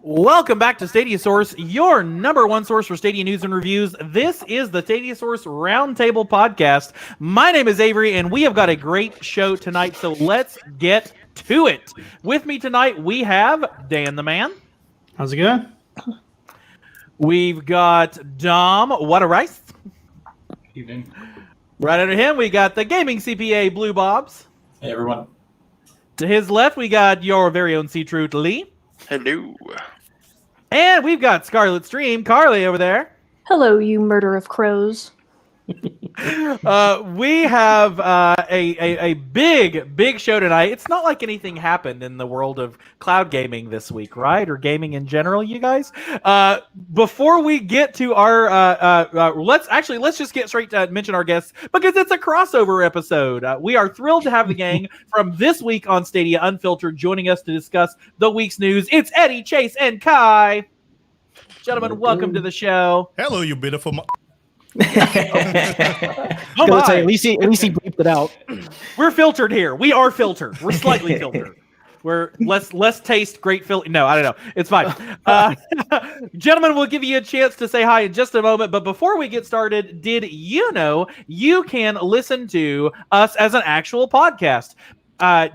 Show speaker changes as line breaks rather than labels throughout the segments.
Welcome back to Stadia Source, your number one source for Stadia news and reviews. This is the Stadia Source Roundtable Podcast. My name is Avery, and we have got a great show tonight, so let's get to it. With me tonight, we have Dan the Man.
How's it going?
We've got Dom What a Rice.
Evening.
Right under him, we got the gaming CPA Blue Bobs.
Hey, everyone.
To his left, we got your very own C-Truth Lee.
Hello.
And we've got Scarlet Stream Carly over there.
Hello, you murder of crows.
We have a big show tonight. It's not like anything happened in the world of cloud gaming this week, right? Or gaming in general, you guys. Before we get to our let's just get straight to mention our guests because it's a crossover episode. We are thrilled to have the gang from this week on Stadia Unfiltered joining us to discuss the week's news. It's Eddie, Chase, and Kai. Gentlemen, welcome to the show.
Hello, you beautiful.
Oh
Say, at least he bleeped it out.
We're filtered here. We are filtered. We're slightly filtered. We're less taste, great filter. No, I don't know. It's fine. Gentlemen, we'll give you a chance to say hi in just a moment. But before we get started, did you know you can listen to us as an actual podcast?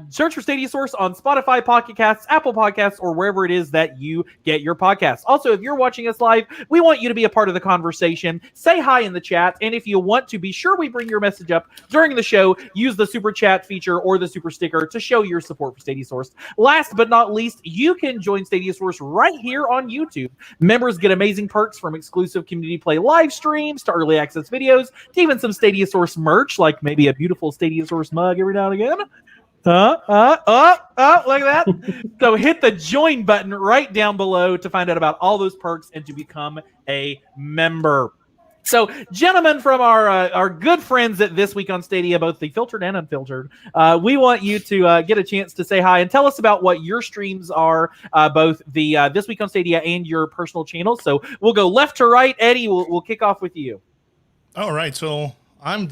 Search for Stadia Source on Spotify, Pocket Casts, Apple Podcasts, or wherever it is that you get your podcasts. Also, if you're watching us live, we want you to be a part of the conversation. Say hi in the chat, and if you want to be sure we bring your message up during the show, use the super chat feature or the super sticker to show your support for Stadia Source. Last but not least, you can join Stadia Source right here on YouTube. Members get amazing perks from exclusive community play live streams to early access videos to even some Stadia Source merch, like maybe a beautiful Stadia Source mug every now and again. Look at that. So hit the join button right down below to find out about all those perks and to become a member. So, gentlemen, from our good friends at This Week on Stadia, both the filtered and unfiltered, we want you to get a chance to say hi and tell us about what your streams are, both the This Week on Stadia and your personal channels. So we'll go left to right. Eddie, we'll kick off with you.
All right, so I'm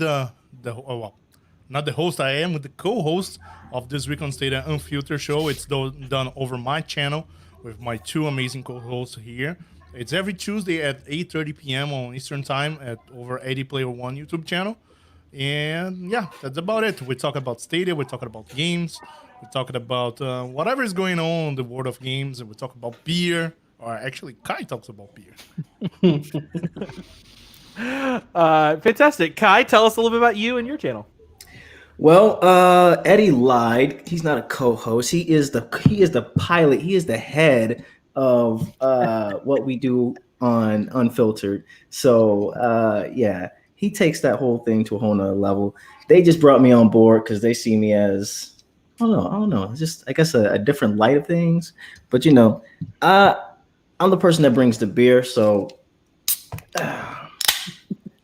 not the host, I am the co-host of This Week on Stadia Unfiltered show. It's done over my channel with my two amazing co-hosts here. It's every Tuesday at 8:30 p.m. on Eastern Time at over 80 Player One YouTube channel. And yeah, that's about it. We're talking about Stadia, we're talking about games, we're talking about whatever is going on in the world of games, and we're talking about beer. Or actually, Kai talks about beer.
Fantastic. Kai, tell us a little bit about you and your channel.
Well, Eddie lied. He's not a co-host. He is the pilot. He is the head of what we do on Unfiltered. So yeah, he takes that whole thing to a whole nother level. They just brought me on board because they see me as I don't know, just I guess a different light of things. But I'm the person that brings the beer, so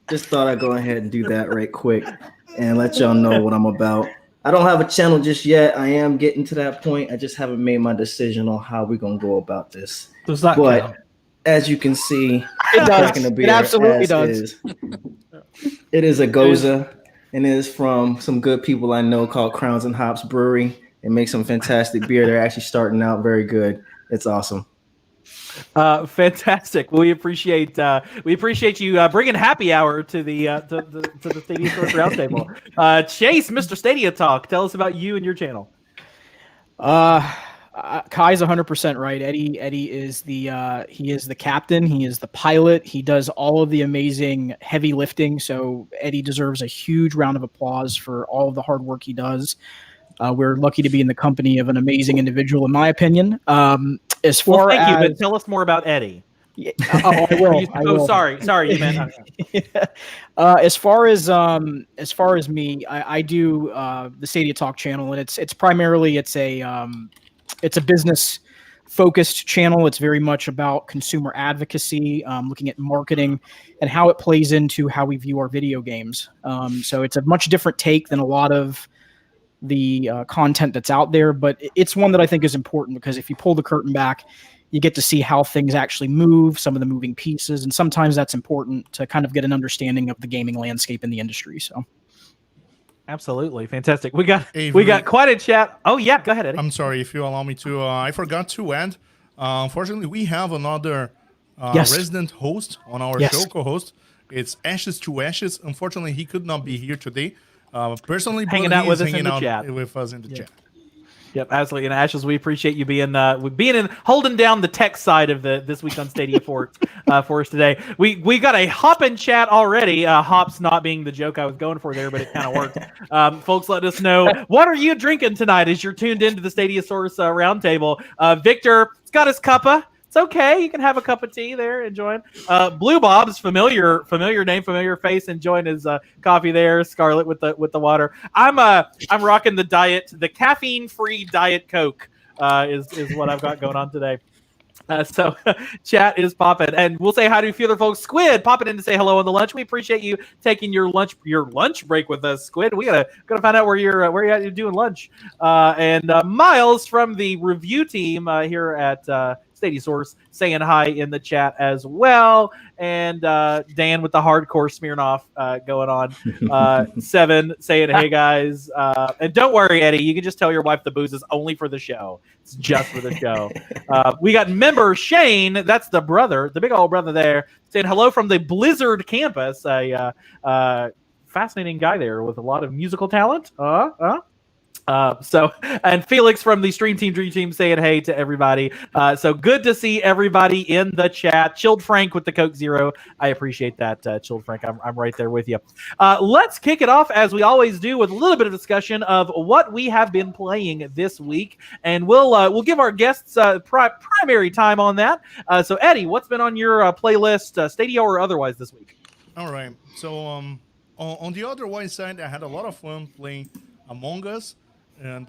just thought I'd go ahead and do that right quick and let y'all know what I'm about. I don't have a channel just yet. I am getting to that point. I just haven't made my decision on how we're gonna go about this.
Does that
But
count?
as you can see,
It does.
drinking the beer
It absolutely
as
does.
is. It is a Goza, and it is from some good people I know called Crowns and Hops Brewery. It makes some fantastic beer. They're actually starting out very good. It's awesome.
Fantastic. Well, we appreciate you bringing happy hour to the to the Stadia Source Roundtable. Chase, Mr. Stadia Talk, tell us about you and your channel.
Kai's 100% right. Eddie is he is the captain. He is the pilot. He does all of the amazing heavy lifting. So Eddie deserves a huge round of applause for all of the hard work he does. We're lucky to be in the company of an amazing individual, in my opinion. As far
thank you,
as
but tell us more about Eddie.
I will. I will.
Sorry, you meant.
As far as me, I do the Stadia Talk channel, and it's primarily it's a business focused channel. It's very much about consumer advocacy, looking at marketing and how it plays into how we view our video games. So it's a much different take than a lot of the content that's out there, but it's one that I think is important because if you pull the curtain back, you get to see how things actually move, some of the moving pieces, and sometimes that's important to kind of get an understanding of the gaming landscape in the industry. So,
absolutely fantastic. We got quite a chat. Oh yeah, go ahead, Eddie.
I'm sorry if you allow me to. I forgot to add. Unfortunately, we have another resident host on our show, co-host. It's Ashes to Ashes. Unfortunately, he could not be here today. Personally,
hanging out with us in the chat.
With us in the chat.
Yep, absolutely. And Ashes, we appreciate you being holding down the tech side of this week on Stadia for us today. We got a hop in chat already. Hops not being the joke I was going for there, but it kind of worked. Folks, let us know, what are you drinking tonight as you're tuned into the Stadia Source Roundtable. Victor's got his cuppa. It's okay. You can have a cup of tea there, enjoying. Blue Bob's familiar name, familiar face, enjoying his coffee there. Scarlet with the water. I'm rocking the caffeine-free Diet Coke is what I've got going on today. So chat is popping, and we'll say hi to a few other folks. Squid popping in to say hello on the lunch. We appreciate you taking your lunch break with us, Squid. We gotta find out where you're doing lunch. And Miles from the review team here at Stadia Source saying hi in the chat as well, and Dan with the hardcore Smirnoff going on. Seven saying hey guys, and don't worry, Eddie, you can just tell your wife the booze is only for the show. It's just for the show. We got member Shane, that's the brother, the big old brother there, saying hello from the Blizzard campus. A fascinating guy there with a lot of musical talent. And Felix from the Stream Team Dream Team saying hey to everybody. So good to see everybody in the chat. Chilled Frank with the Coke Zero. I appreciate that, Chilled Frank. I'm right there with you. Let's kick it off as we always do with a little bit of discussion of what we have been playing this week, and we'll give our guests primary time on that. So Eddie, what's been on your playlist, Stadia or otherwise, this week?
All right. So on the otherwise side, I had a lot of fun playing Among Us. And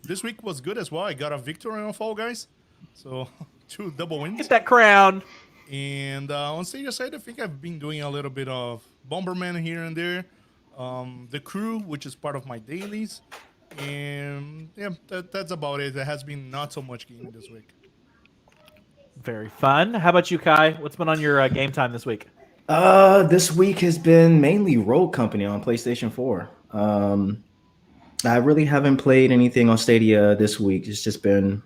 this week was good as well. I got a victory on Fall Guys. So 2 double wins.
Get that crown.
And on Stadia side, I think I've been doing a little bit of Bomberman here and there. The Crew, which is part of my dailies. And yeah, that's about it. There has been not so much gaming this week.
Very fun. How about you, Kai? What's been on your game time this week?
This week has been mainly Rogue Company on PlayStation 4. I really haven't played anything on Stadia this week. It's been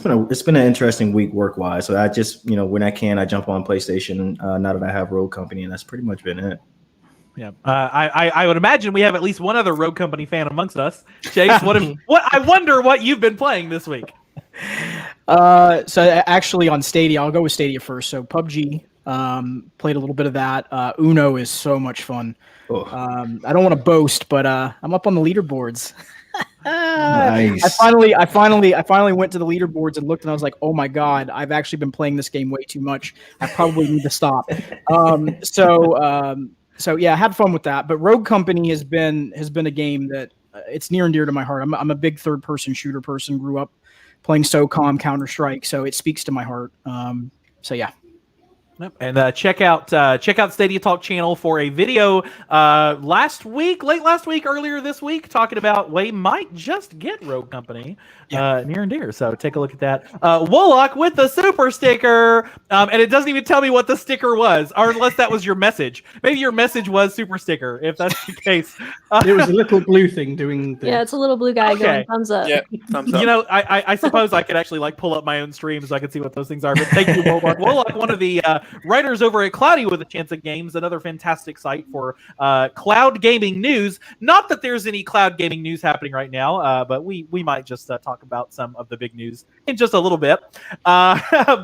an interesting week work wise. So I just, when I can, I jump on PlayStation now that I have Rogue Company, and that's pretty much been it.
Yeah, I would imagine we have at least one other Rogue Company fan amongst us. Chase, I wonder what you've been playing this week.
So actually on Stadia, I'll go with Stadia first. So PUBG, Played a little bit of that. Uno is so much fun.
Oh,
I don't want to boast, but I'm up on the leaderboards.
nice.
I finally went to the leaderboards and looked, and I was like, oh my god, I've actually been playing this game way too much. I probably need to stop. So yeah, I had fun with that. But Rogue Company has been a game that it's near and dear to my heart. I'm a big third person shooter person. Grew up playing SOCOM, Counter Strike, so it speaks to my heart. So yeah.
Yep. And check out Stadia Talk channel for a video late last week, earlier this week, talking about we might just get Rogue Company near and dear. So take a look at that. Wollock with the super sticker, and it doesn't even tell me what the sticker was, or unless that was your message. Maybe your message was super sticker. If that's the case,
it was a little blue thing doing.
Yeah, it's a little blue guy going thumbs up.
Yeah, thumbs up.
You know, I suppose I could actually pull up my own stream so I can see what those things are. But thank you, Wollock. Wollock, one of the writers over at Cloudy with a Chance at Games, another fantastic site for cloud gaming news. Not that there's any cloud gaming news happening right now, but we might just talk about some of the big news in just a little bit.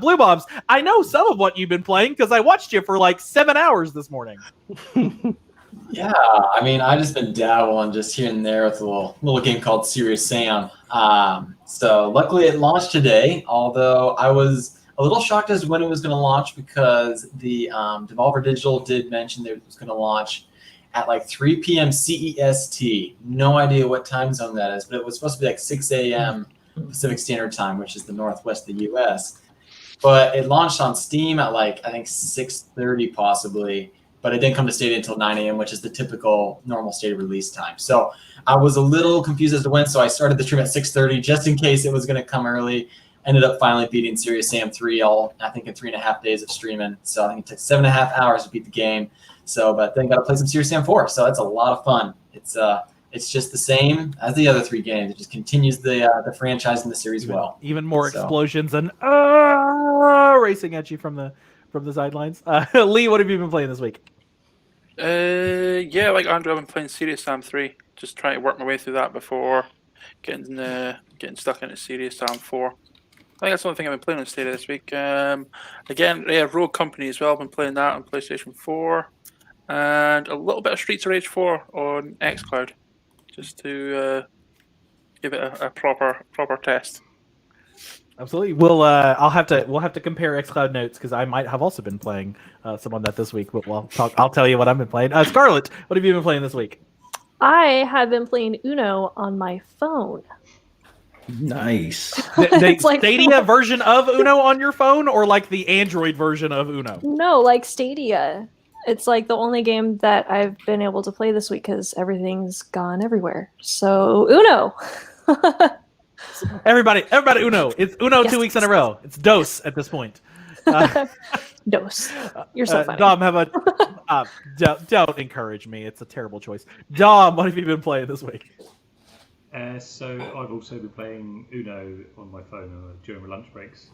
Blue Bombs, I know some of what you've been playing because I watched you for 7 hours this morning.
Yeah, I mean, I've just been dabbling just here and there with a little game called Serious Sam. So luckily it launched today, although I was a little shocked as to when it was going to launch because the Devolver Digital did mention that it was going to launch at 3 p.m. CEST. No idea what time zone that is, but it was supposed to be 6 a.m. Pacific Standard Time, which is the northwest of the U.S. But it launched on Steam at I think 6:30 possibly, but it didn't come to Stadia until 9 a.m., which is the typical normal Stadia release time. So I was a little confused as to when, so I started the stream at 6:30 just in case it was going to come early. Ended up finally beating Serious Sam 3 I think in 3.5 days of streaming. So I think it took 7.5 hours to beat the game. So, but then got to play some Serious Sam 4. So it's a lot of fun. It's just the same as the other 3 games. It just continues the franchise and the series well.
Even more explosions and racing at you from the sidelines. Lee, what have you been playing this week?
Yeah, like Andrew, I've been playing Serious Sam 3. Just trying to work my way through that before getting stuck into Serious Sam 4. I think that's the only thing I've been playing on Stadia this week. Again, Rogue Company as well. I've been playing that on PlayStation 4. And a little bit of Streets of Rage 4 on xCloud. Just to give it a proper test.
Absolutely. We'll have to compare xCloud notes because I might have also been playing some on that this week. But I'll tell you what I've been playing. Scarlett, what have you been playing this week?
I have been playing Uno on my phone.
Nice.
The Stadia version of Uno on your phone, or the Android version of Uno?
No, Stadia. It's the only game that I've been able to play this week because everything's gone everywhere. So Uno.
Everybody, Uno. It's Uno 2 weeks in a row. It's DOS at this point.
Dose. You're so funny.
Dom, have a don't encourage me. It's a terrible choice. Dom, what have you been playing this week?
So I've also been playing Uno on my phone during my lunch breaks.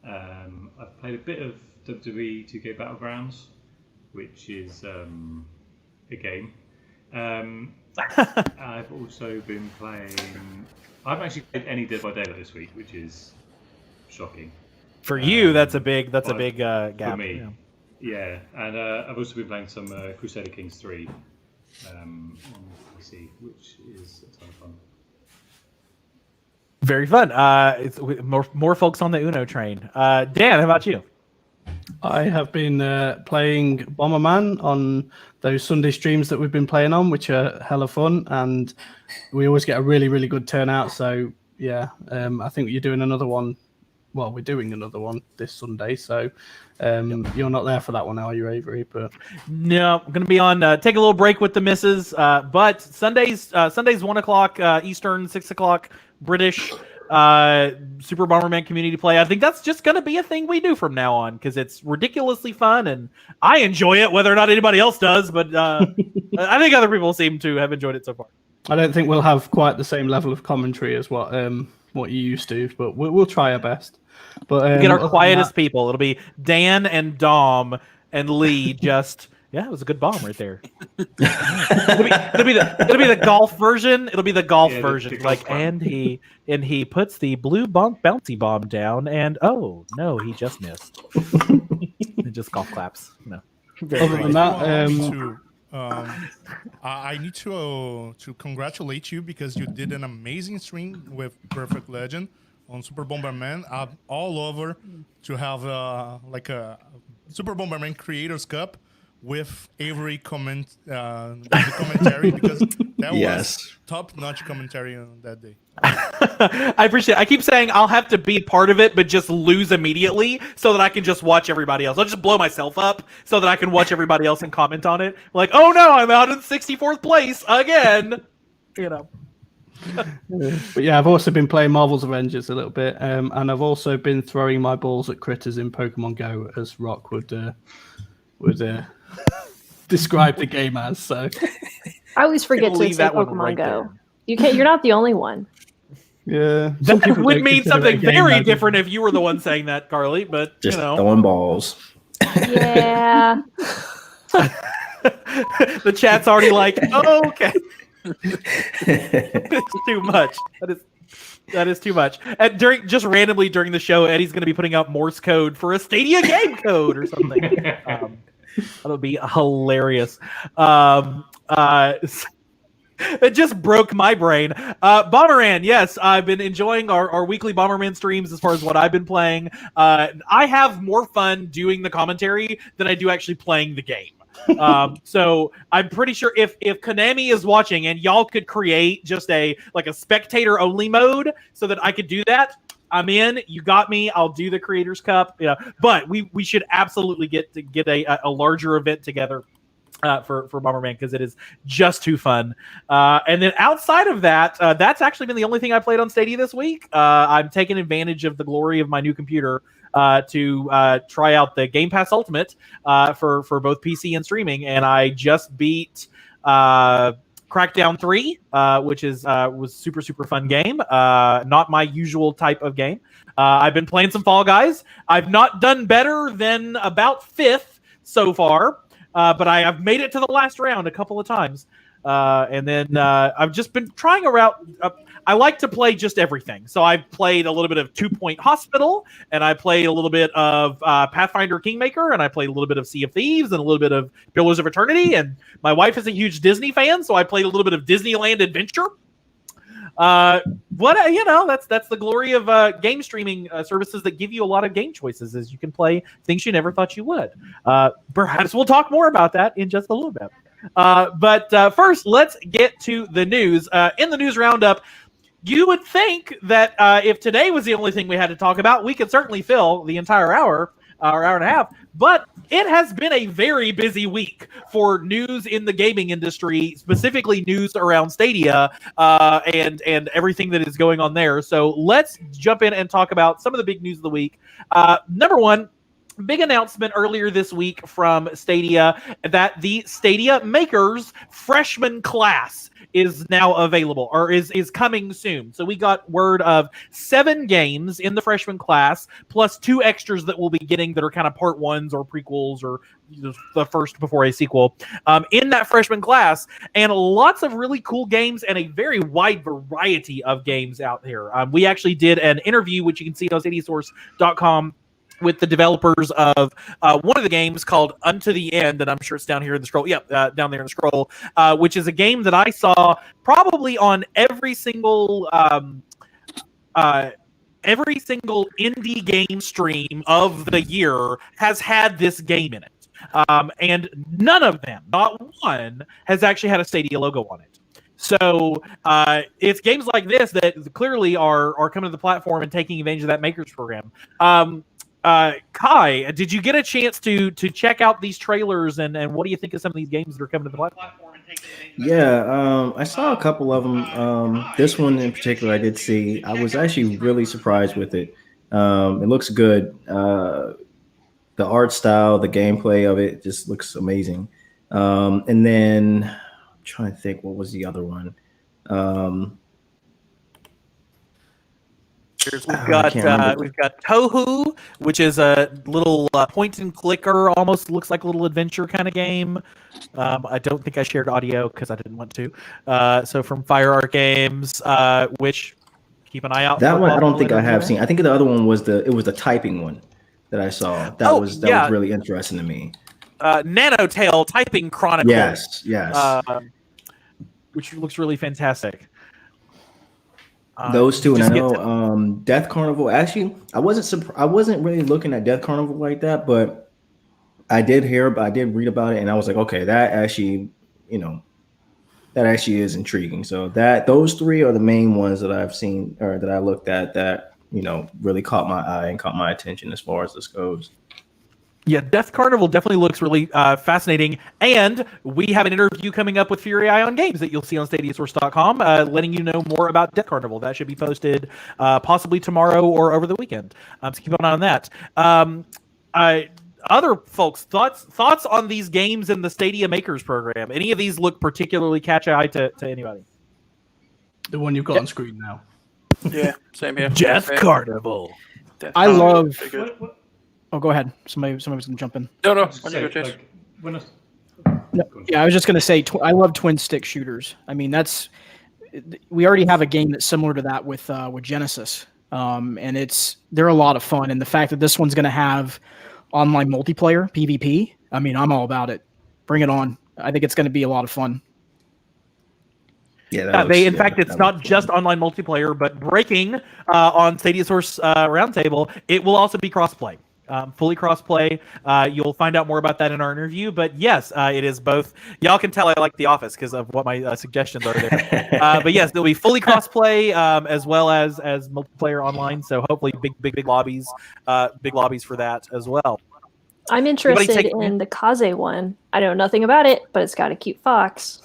I've played a bit of WWE 2K Battlegrounds, which is a game. I've also been playing. I haven't actually played any Dead by Daylight this week, which is shocking.
For you, that's a big gap.
For me, yeah. And I've also been playing some Crusader Kings 3 on PC, which is a ton of fun.
Very fun. It's more folks on the Uno train. Dan, how about you?
I have been playing Bomberman on those Sunday streams that we've been playing on, which are hella fun, and we always get a really, really good turnout. So yeah, I think you're doing another one. Well, we're doing another one this Sunday, so you're not there for that one, are you, Avery? But
no, I'm going to be on. Take a little break with the missus, but Sundays 1:00 Eastern, 6:00 British. Super Bomberman community play. I think that's just going to be a thing we do from now on because it's ridiculously fun and I enjoy it, whether or not anybody else does. But I think other people seem to have enjoyed it so far.
I don't think we'll have quite the same level of commentary as what you used to, but we'll try our best. But
we'll get our quietest people. It'll be Dan and Dom and Lee. Just it was a good bomb right there. it'll be the golf version. It'll be the golf version. And he puts the blue bouncy bomb down, and oh no, he just missed. just golf claps. No.
Other than that,
I need to congratulate you because you did an amazing stream with Perfect Legend on Super Bomberman. I'm all over to have like a Super Bomberman Creators Cup with Avery the commentary because that was top-notch commentary on that day.
I appreciate it. I keep saying I'll have to be part of it, but just lose immediately so that I can just watch everybody else. I'll just blow myself up so that I can watch everybody else and comment on it. Like, oh no, I'm out in 64th place again. You know.
But yeah, I've also been playing Marvel's Avengers a little bit, and I've also been throwing my balls at critters in Pokemon Go, as Rock would describe the game as. So
I always forget to say
that one
Pokemon
right
Go.
there.
You can't. You're not the only one.
yeah,
That
people
would
don't
mean
consider
something
it a game,
very
though.
different if you were the one saying that, Carly. But
Just
you know,
throwing balls.
Yeah.
the chat's already like, oh, okay, it's too much. That is too much. And randomly during the show, Eddie's going to be putting out Morse code for a Stadia game code or something. That'll be hilarious. It just broke my brain. Bomberman, yes, I've been enjoying our weekly Bomberman streams as far as what I've been playing. I have more fun doing the commentary than I do actually playing the game. So I'm pretty sure if Konami is watching and y'all could create just a spectator only mode so that I could do that, I'm in. You got me. I'll do the Creators Cup. Yeah, but we should absolutely get a larger event together for Bomberman because it is just too fun. And then outside of that, that's actually been the only thing I played on Stadia this week. I'm taking advantage of the glory of my new computer to try out the Game Pass Ultimate for both PC and streaming, and I just beat Crackdown 3, which was super fun game. Not my usual type of game. I've been playing some Fall Guys. I've not done better than about 5th so far. But I have made it to the last round a couple of times. And then I've just been trying around. I like to play just everything. So I've played a little bit of 2 Point Hospital, and I played a little bit of Pathfinder Kingmaker, and I played a little bit of Sea of Thieves, and a little bit of Pillars of Eternity. And my wife is a huge Disney fan, so I played a little bit of Disneyland Adventure. That's the glory of game streaming services that give you a lot of game choices, is you can play things you never thought you would. Perhaps we'll talk more about that in just a little bit. But first, let's get to the news. In the news roundup, you would think that if today was the only thing we had to talk about, we could certainly fill the entire hour and a half. But it has been a very busy week for news in the gaming industry, specifically news around Stadia and everything that is going on there. So let's jump in and talk about some of the big news of the week. Number one, big announcement earlier this week from Stadia that the Stadia Makers freshman class is now available, or is coming soon. So we got word of 7 games in the freshman class, plus 2 extras that we'll be getting that are kind of part 1s or prequels, or the first before a sequel, in that freshman class, and lots of really cool games and a very wide variety of games out here. We actually did an interview, which you can see on stadiasource.com, with the developers of one of the games called Unto the End, and I'm sure it's down here in the scroll. Yep, down there in the scroll, which is a game that I saw probably on every single indie game stream of the year has had this game in it. And none of them, not one, has actually had a Stadia logo on it. So it's games like this that clearly are coming to the platform and taking advantage of that Makers program. Kai, did you get a chance to check out these trailers, and what do you think of some of these games that are coming to the platform?
Yeah, I saw a couple of them. This one in particular I did see. I was actually really surprised with it. It looks good. The art style, the gameplay of it just looks amazing. And then I'm trying to think, what was the other one?
We've got Tohu, which is a little point and clicker, almost looks like a little adventure kind of game. I don't think I shared audio because I didn't want to. So from FireArt Games, which keep an eye out.
That
for
one I don't think I
later
have
there.
seen. I think the other one was the typing one. that I saw. That was really interesting to me.
Nanotail Typing Chronicle.
Yes.
Which looks really fantastic.
Those two, and I know Death Carnival. Actually, I wasn't really looking at Death Carnival like that, but I did read about it, and I was like, okay, that actually is intriguing. So those three are the main ones that I've seen or that I looked at that really caught my eye and caught my attention as far as this goes.
Yeah, Death Carnival definitely looks really fascinating. And we have an interview coming up with Fury Ion Games that you'll see on StadiaSource.com, letting you know more about Death Carnival. That should be posted possibly tomorrow or over the weekend. So keep an eye on that. Other folks, thoughts on these games in the Stadia Makers program? Any of these look particularly catch eye to anybody?
The one you've got on screen now.
Yeah, same here.
Death Carnival.
I love. Oh, go ahead. Somebody's gonna jump in.
No.
Yeah, I was just gonna say I love twin stick shooters. I mean, we already have a game that's similar to that with Genesis, and they're a lot of fun. And the fact that this one's gonna have online multiplayer PvP, I mean, I'm all about it. Bring it on. I think it's gonna be a lot of fun.
Yeah, in fact, it's not just online multiplayer, but breaking on Stadia Source Roundtable, it will also be crossplay. Fully crossplay. You'll find out more about that in our interview. But yes, it is both. Y'all can tell I like The Office because of what my suggestions are there. But yes, there'll be fully crossplay as well as multiplayer online. So hopefully, big lobbies for that as well.
I'm interested in the Kaze one. I know nothing about it, but it's got a cute fox.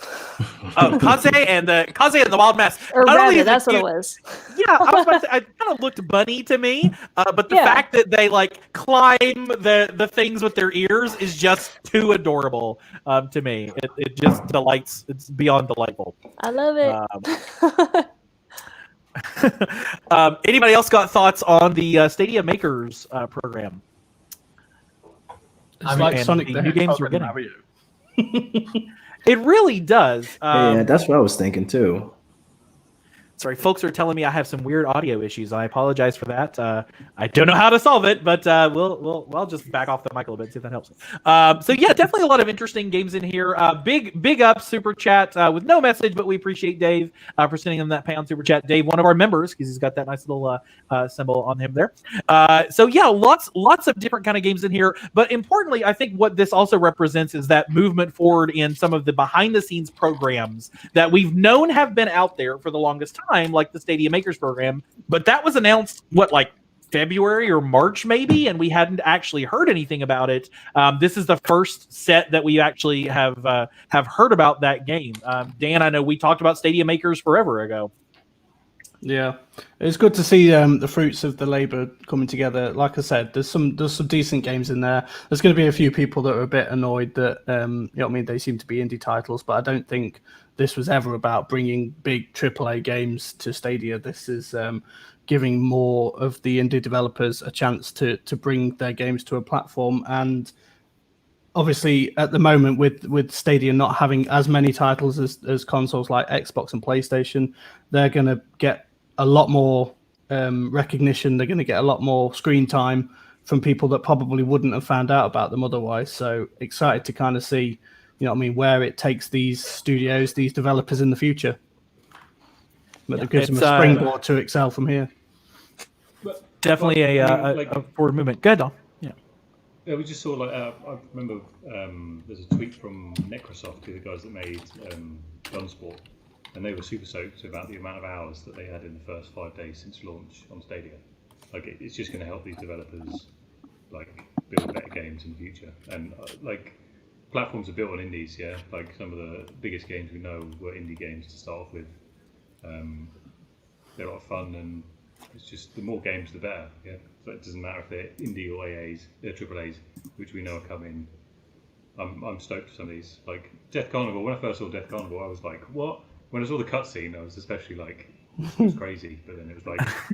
Oh, Kaze and the Wild Mask.
Or rabbit, that's what it was.
Yeah, I was about to say, it kind of looked bunny to me, but the fact that they climb the things with their ears is just too adorable to me. It just delights. It's beyond delightful.
I love
it. Anybody else got thoughts on the Stadia Makers program?
It's like Sonic the
new games we're
getting.
It really does.
Yeah, that's what I was thinking too.
Sorry, folks are telling me I have some weird audio issues. I apologize for that. I don't know how to solve it, but we'll just back off the mic a little bit, see if that helps. So yeah, definitely a lot of interesting games in here. Big up super chat with no message, but we appreciate Dave for sending him that pound super chat. Dave, one of our members, because he's got that nice little symbol on him there. So yeah, lots of different kind of games in here. But importantly, I think what this also represents is that movement forward in some of the behind the scenes programs that we've known have been out there for the longest time, like the Stadia Makers program, but that was announced February or March maybe, and we hadn't actually heard anything about it. This is the first set that we actually have heard about that game. Dan, I know we talked about Stadia Makers forever ago.
Yeah, it's good to see the fruits of the labor coming together. Like I said, there's some decent games in there. There's going to be a few people that are a bit annoyed that they seem to be indie titles, but I don't think this was ever about bringing big AAA games to Stadia. This is giving more of the indie developers a chance to bring their games to a platform. And obviously, at the moment, with Stadia not having as many titles as consoles like Xbox and PlayStation, they're going to get a lot more recognition. They're going to get a lot more screen time from people that probably wouldn't have found out about them otherwise. So excited to kind of see, where it takes these studios, these developers in the future. But it gives them a springboard to excel from here.
Definitely a forward movement. Go ahead, Don.
Yeah, we just saw I remember there's a tweet from Necrosoft, the guys that made Gunsport, and they were super stoked about the amount of hours that they had in the first 5 days since launch on Stadia. It's just going to help these developers build better games in the future. And platforms are built on indies, yeah. Some of the biggest games we know were indie games to start off with. They're a lot of fun, and it's just the more games the better, yeah. So it doesn't matter if they're indie or AAs, they're AAAs, which we know are coming. I'm stoked for some of these. Death Carnival, when I first saw Death Carnival, I was like, what? When I saw the cutscene, I was especially this was crazy. But then it was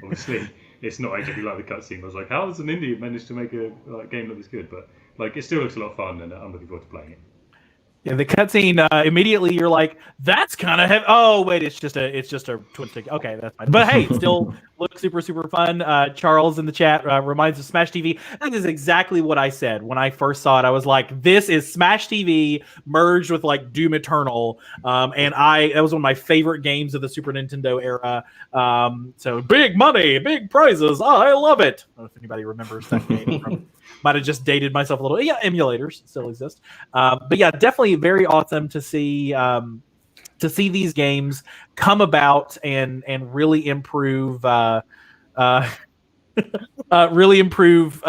obviously, it's not exactly like the cutscene. I was like, how has an indie managed to make a game look this good? But it still looks a lot of fun, and I'm looking forward to playing it.
Yeah, the cutscene immediately you're like, that's kind of heavy. Oh wait, it's just a twin stick. Okay, that's fine. But hey, it still looks super fun. Charles in the chat reminds of Smash TV. That is exactly what I said when I first saw it. I was like, this is Smash TV merged with like Doom Eternal. And that was one of my favorite games of the Super Nintendo era. So big money, big prizes. Oh, I love it. I don't know if anybody remembers that game from. Might have just dated myself a little. Yeah, emulators still exist. But yeah, definitely very awesome to see these games come about and really improve really improve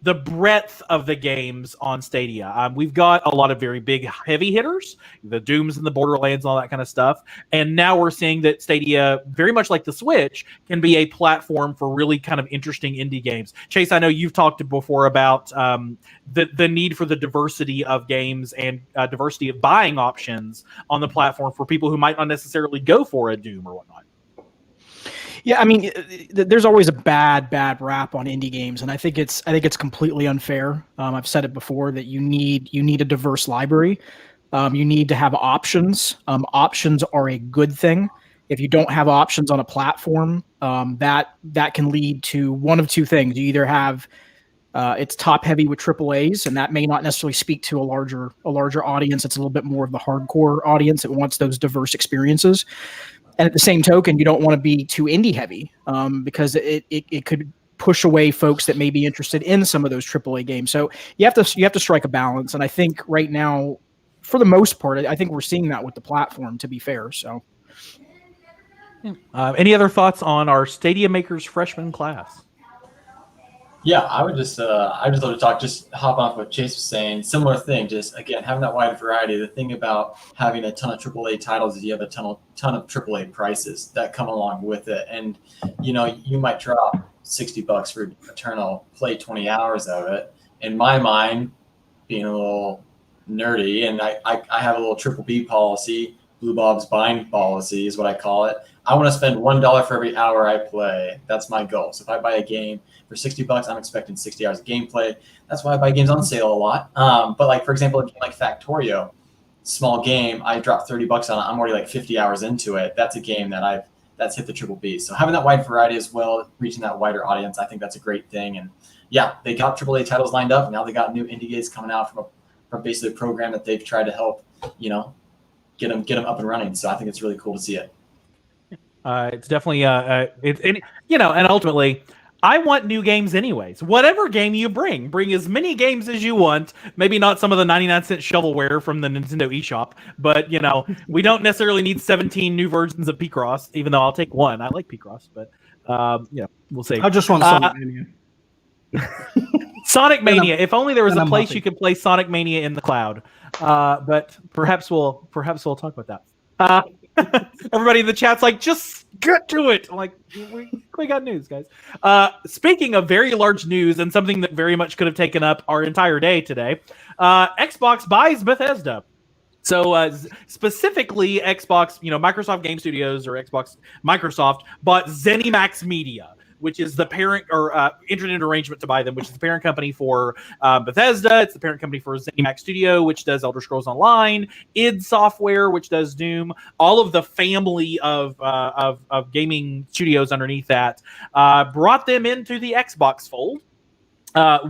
the breadth of the games on Stadia. We've got a lot of very big heavy hitters, the Dooms and the Borderlands and all that kind of stuff. And now we're seeing that Stadia, very much like the Switch, can be a platform for really kind of interesting indie games. Chase, I know you've talked before about the need for the diversity of games and diversity of buying options on the platform for people who might not necessarily go for a Doom or whatnot.
Yeah, I mean, there's always a bad rap on indie games, and I think it's completely unfair. I've said it before that you need a diverse library. You need to have options. Options are a good thing. If you don't have options on a platform, that can lead to one of two things. You either have it's top heavy with AAAs, and that may not necessarily speak to a larger audience. It's a little bit more of the hardcore audience that wants those diverse experiences. And at the same token, you don't want to be too indie heavy because it could push away folks that may be interested in some of those AAA games. So you have to strike a balance. And I think right now, for the most part, I think we're seeing that with the platform, to be fair. So,
any other thoughts on our Stadia Makers freshman class?
Yeah, I would just love to talk, just hop off what Chase was saying. Similar thing, just again having that wide variety. The thing about having a ton of AAA titles is you have a ton of AAA prices that come along with it, and you might drop $60 for Eternal, play 20 hours of it. In my mind, being a little nerdy, and I have a little triple B policy, Blue Bob's buying policy is what I call it. I want to spend $1 for every hour I play. That's my goal. So if I buy a game for $60, I'm expecting 60 hours of gameplay. That's why I buy games on sale a lot. But like, for example, a game like Factorio, small game, I dropped $30 on it. I'm already like 50 hours into it. That's a game that's hit the triple B. So having that wide variety as well, reaching that wider audience, I think that's a great thing. And yeah, they got AAA titles lined up. Now they got new indie games coming out from basically a program that they've tried to help, get them up and running. So I think it's really cool to see it.
It's definitely and ultimately, I want new games anyways. Whatever game you bring as many games as you want. Maybe not some of the 99-cent shovelware from the Nintendo eShop, but we don't necessarily need 17 new versions of Picross. Even though I'll take one, I like Picross, but we'll see.
I just want Sonic Mania.
Sonic Mania. If only there was a place you could play Sonic Mania in the cloud. But perhaps we'll talk about that. Everybody in the chat's like, just get to it. I'm like, we got news, guys. Speaking of very large news and something that very much could have taken up our entire day today, Xbox buys Bethesda. So specifically, Xbox, Microsoft Game Studios or Microsoft bought ZeniMax Media, which is the parent or entered into arrangement to buy them, which is the parent company for Bethesda. It's the parent company for ZeniMax Studio, which does Elder Scrolls Online, id Software, which does Doom, all of the family of gaming studios underneath that, brought them into the Xbox fold.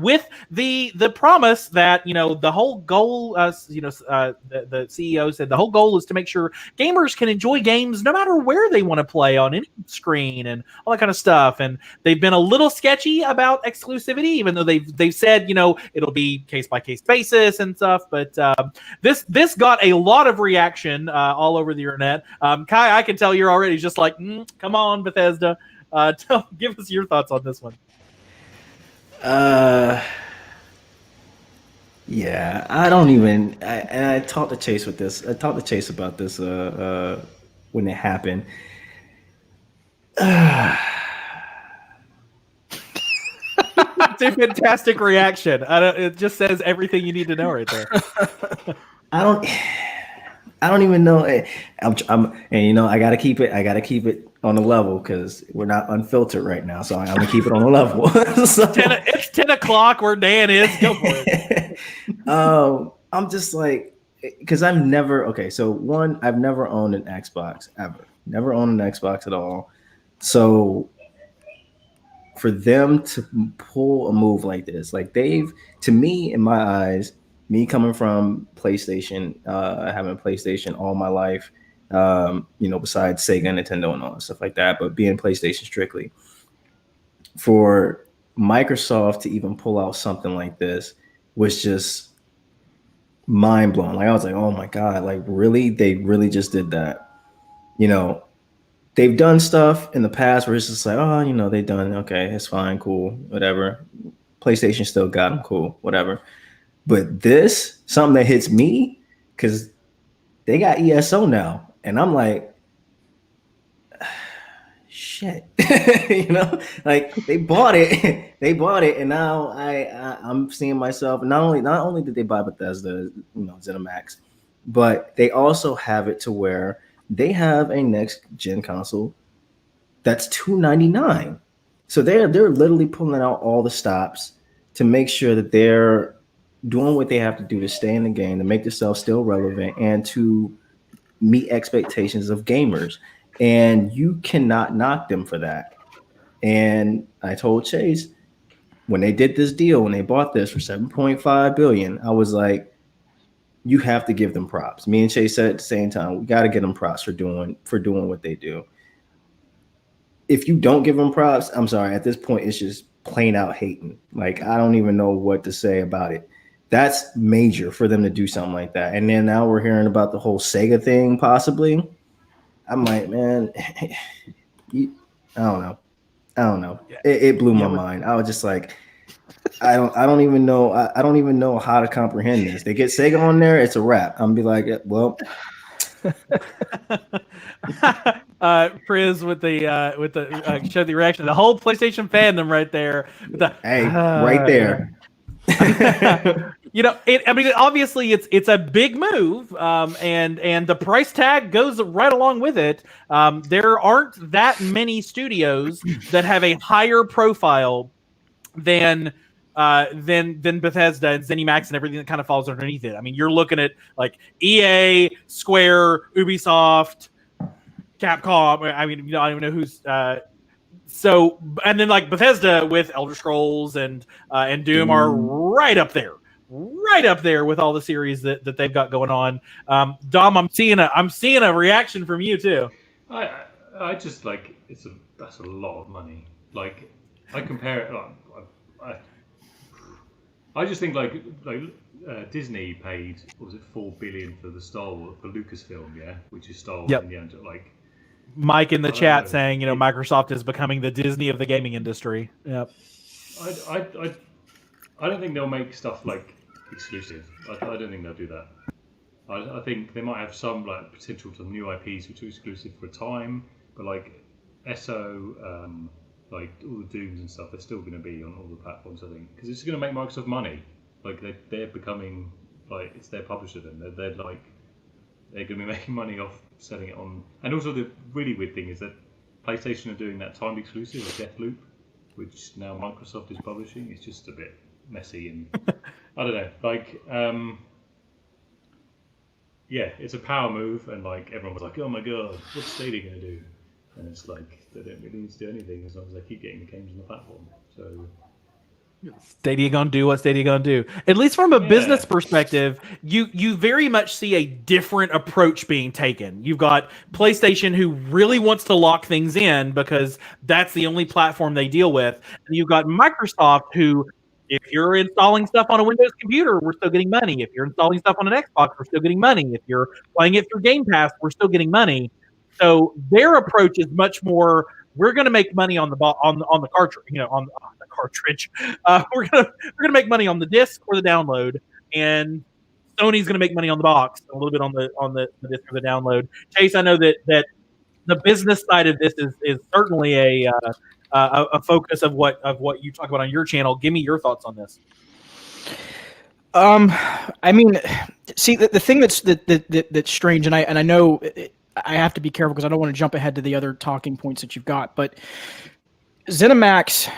With the promise that the whole goal, the CEO said the whole goal is to make sure gamers can enjoy games no matter where they want to play on any screen and all that kind of stuff. And they've been a little sketchy about exclusivity, even though they've said it'll be case by case basis and stuff. But this got a lot of reaction all over the internet. Kai, I can tell you're already just like, come on, Bethesda, give us your thoughts on this one.
Yeah, I don't even. I talked to Chase with this. I talked to Chase about this when it happened.
It's a fantastic reaction. It just says everything you need to know right there.
I don't even know. I gotta keep it on the level because we're not unfiltered right now. So I'm gonna keep it on the level.
It's 10 o'clock where Dan is. Go for it.
I'm just like, because I've never, okay, so one, I've never owned an Xbox ever, never owned an Xbox at all. So for them to pull a move like this, like they've, to me, in my eyes, me coming from PlayStation, having PlayStation all my life, besides Sega, Nintendo, and all that stuff like that, but being PlayStation strictly, for Microsoft to even pull out something like this was just mind blowing. Like I was like, oh my God, like really? They really just did that. They've done stuff in the past where it's just like, oh, they've done, okay, it's fine, cool, whatever. PlayStation still got them, cool, whatever. But this, something that hits me, because they got ESO now. And I'm like, shit. Like they bought it. They bought it. And now I'm seeing myself, not only did they buy Bethesda, ZeniMax, but they also have it to where they have a next gen console that's $299. So they're literally pulling out all the stops to make sure that they're doing what they have to do to stay in the game, to make themselves still relevant, and to meet expectations of gamers. And you cannot knock them for that. And I told Chase, when they did this deal, when they bought this for $7.5 billion, I was like, you have to give them props. Me and Chase said at the same time, we got to give them props for doing what they do. If you don't give them props, I'm sorry, at this point, it's just plain out hating. Like, I don't even know what to say about it. That's major for them to do something like that. And then now we're hearing about the whole Sega thing, possibly. I'm like, man, I don't know. It blew my mind. I was just like, I don't even know. I don't even know how to comprehend this. They get Sega on there, it's a wrap. I'm be like, well.
Priz with the show the reaction, the whole PlayStation fandom right there.
Right there.
Obviously it's a big move, and the price tag goes right along with it. There aren't that many studios that have a higher profile than Bethesda and ZeniMax and everything that kind of falls underneath it. I mean, you're looking at like EA, Square, Ubisoft, Capcom. I mean, I don't even know who's. So, and then like Bethesda with Elder Scrolls and Doom are right up there with all the series that they've got going on. Dom, I'm seeing a reaction from you too.
I just like that's a lot of money. Like I compare it. I just think like Disney paid, what was it, $4 billion for Lucasfilm, yeah, which is Star Wars in the end. Like
Mike in the chat saying, Microsoft is becoming the Disney of the gaming industry. Yep.
I don't think they'll make stuff like exclusive. I don't think they'll do that. I think they might have some like potential to new IPs which are exclusive for a time, but like SO, like all the Dooms and stuff, they're still going to be on all the platforms. I think because it's going to make Microsoft money. Like they're becoming like it's their publisher. Then they're going to be making money off selling it on. And also the really weird thing is that PlayStation are doing that timed exclusive with Deathloop, which now Microsoft is publishing. It's just a bit messy and I don't know. Like, it's a power move, and like everyone was like, "Oh my god, what's Stadia going to do?" And it's like they don't really need to do anything as long as they keep getting the games on the platform. So.
Stadia gonna do what Stadia gonna do. At least from a business perspective, you very much see a different approach being taken. You've got PlayStation who really wants to lock things in because that's the only platform they deal with. And you've got Microsoft who, if you're installing stuff on a Windows computer, we're still getting money. If you're installing stuff on an Xbox, we're still getting money. If you're playing it through Game Pass, we're still getting money. So their approach is much more, we're going to make money on the cartridge, on the cartridge. We're gonna make money on the disc or the download, and Sony's gonna make money on the box, a little bit on the disc or the download. Chase, I know that the business side of this is certainly a focus of what you talk about on your channel. Give me your thoughts on this.
I mean, see, the thing that's strange, and I know I have to be careful because I don't want to jump ahead to the other talking points that you've got, but ZeniMax,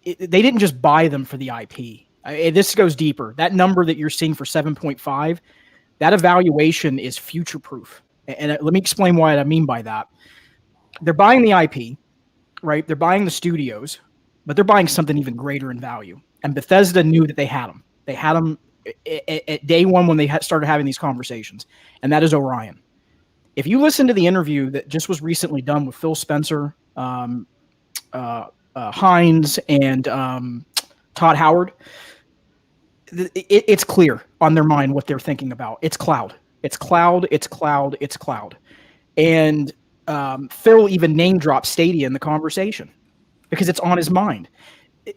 they didn't just buy them for the IP. This goes deeper. That number that you're seeing for 7.5, that evaluation is future proof. And let me explain what I mean by that. They're buying the IP, right? They're buying the studios, but they're buying something even greater in value. And Bethesda knew that they had them. They had them at day one when they started having these conversations, and that is Orion. If you listen to the interview that just was recently done with Phil Spencer, Hines, and Todd Howard, it's clear on their mind what they're thinking about. It's cloud. It's cloud. It's cloud. It's cloud. And Phil even name dropped Stadia in the conversation because it's on his mind.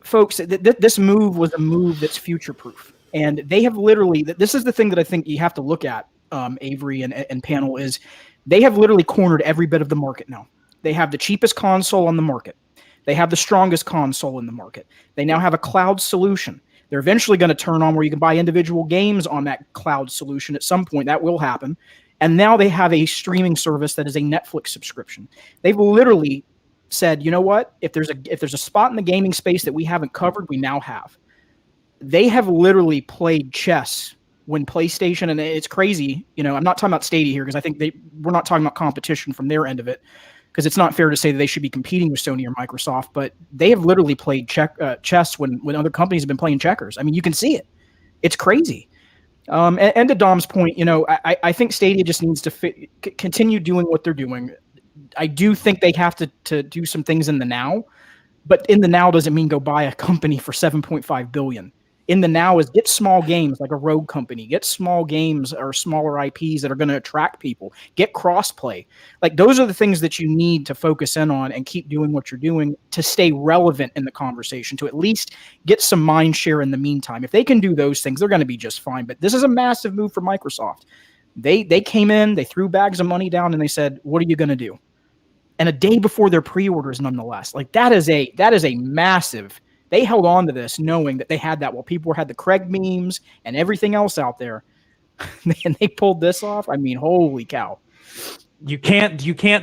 Folks, this move was a move that's future-proof. And they have literally, this is the thing that I think you have to look at, Avery and panel, is they have literally cornered every bit of the market now. They have the cheapest console on the market. They have the strongest console in the market. They now have a cloud solution. They're eventually going to turn on where you can buy individual games on that cloud solution at some point. That will happen. And now they have a streaming service that is a Netflix subscription. They've literally said, you know what? If there's a spot in the gaming space that we haven't covered, we now have. They have literally played chess when PlayStation, and it's crazy. You know, I'm not talking about Stadia here because I think we're not talking about competition from their end of it, because it's not fair to say that they should be competing with Sony or Microsoft, but they have literally played chess when other companies have been playing checkers. I mean, you can see it. It's crazy. And to Dom's point, you know, I think Stadia just needs to continue doing what they're doing. I do think they have to do some things in the now, but in the now doesn't mean go buy a company for $7.5 billion. In the now is get small games like a Rogue Company, get small games or smaller IPs that are going to attract people, get crossplay. Like those are the things that you need to focus in on and keep doing what you're doing to stay relevant in the conversation, to at least get some mind share in the meantime. If they can do those things, they're going to be just fine. But this is a massive move for Microsoft. They came in, they threw bags of money down, and they said, what are you going to do? And a day before their pre-orders, nonetheless. Like that is a massive. They held on to this knowing that they had that while people had the Craig memes and everything else out there. And they pulled this off. I mean, holy cow.
You can't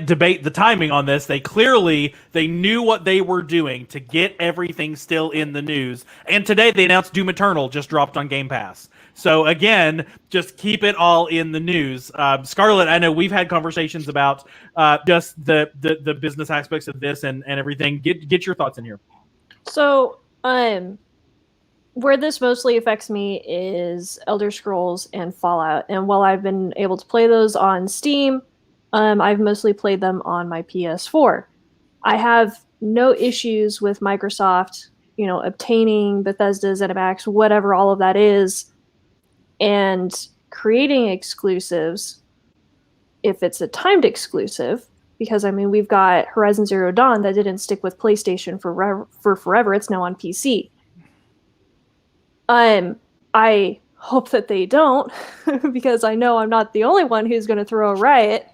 debate the timing on this. They knew what they were doing to get everything still in the news. And today they announced Doom Eternal just dropped on Game Pass. So again, just keep it all in the news. Scarlett, I know we've had conversations about just the business aspects of this and everything. Get your thoughts in here.
So, where this mostly affects me is Elder Scrolls and Fallout. And while I've been able to play those on Steam, I've mostly played them on my PS4. I have no issues with Microsoft, you know, obtaining Bethesda's ZeniMax, whatever all of that is, and creating exclusives if it's a timed exclusive. Because, I mean, we've got Horizon Zero Dawn that didn't stick with PlayStation for forever. It's now on PC. I hope that they don't, because I know I'm not the only one who's going to throw a riot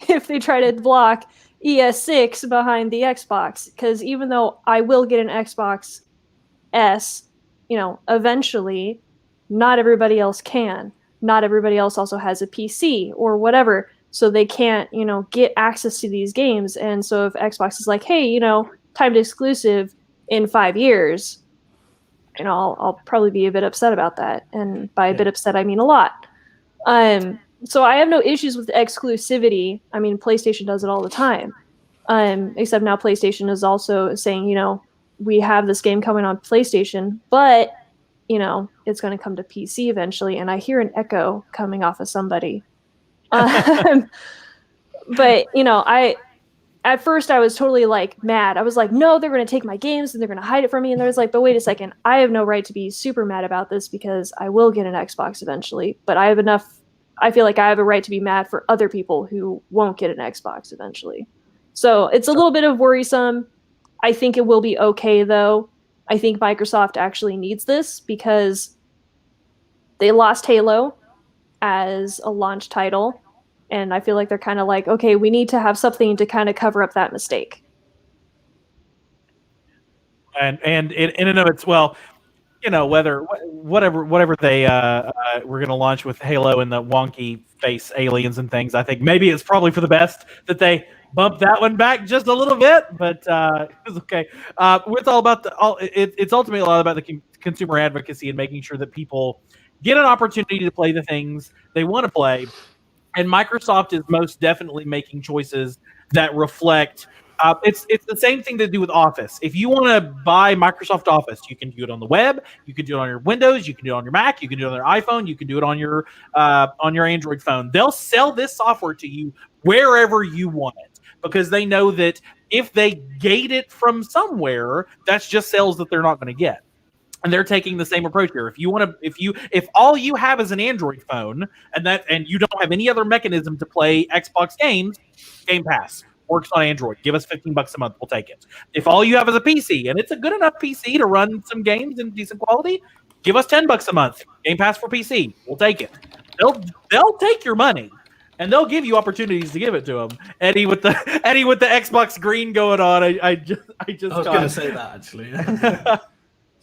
if they try to block ES6 behind the Xbox. Because even though I will get an Xbox S, you know, eventually, not everybody else can. Not everybody else also has a PC or whatever. So they can't, you know, get access to these games. And so if Xbox is like, hey, you know, timed exclusive in 5 years, you know, I'll probably be a bit upset about that. And by a bit upset, I mean a lot. So I have no issues with exclusivity. I mean, PlayStation does it all the time. Except now PlayStation is also saying, you know, we have this game coming on PlayStation, but, you know, it's going to come to PC eventually. And I hear an echo coming off of somebody. But you know, at first I was totally like mad. I was like, no, they're going to take my games and they're going to hide it from me. And I was like, but wait a second, I have no right to be super mad about this because I will get an Xbox eventually. But I feel like I have a right to be mad for other people who won't get an Xbox eventually. So it's a little bit of worrisome. I think it will be okay though. I think Microsoft actually needs this because they lost Halo as a launch title. And I feel like they're kind of like, okay, we need to have something to kind of cover up that mistake.
And in and of it's, well, you know, whatever they were going to launch with Halo and the wonky face aliens and things, I think maybe it's probably for the best that they bump that one back just a little bit, but it's okay. It's all about it's ultimately a lot about the consumer advocacy and making sure that people get an opportunity to play the things they want to play. And Microsoft is most definitely making choices that reflect. It's the same thing to do with Office. If you want to buy Microsoft Office, you can do it on the web, you can do it on your Windows, you can do it on your Mac, you can do it on your iPhone, you can do it on your Android phone. They'll sell this software to you wherever you want it, because they know that if they gate it from somewhere, that's just sales that they're not going to get. And they're taking the same approach here. If all you have is an Android phone and you don't have any other mechanism to play Xbox games, Game Pass works on Android. Give us $15 a month, we'll take it. If all you have is a PC and it's a good enough PC to run some games in decent quality, give us $10 a month. Game Pass for PC, we'll take it. They'll take your money. And they'll give you opportunities to give it to them. Eddie with the Xbox green going on. I was
going to say that actually.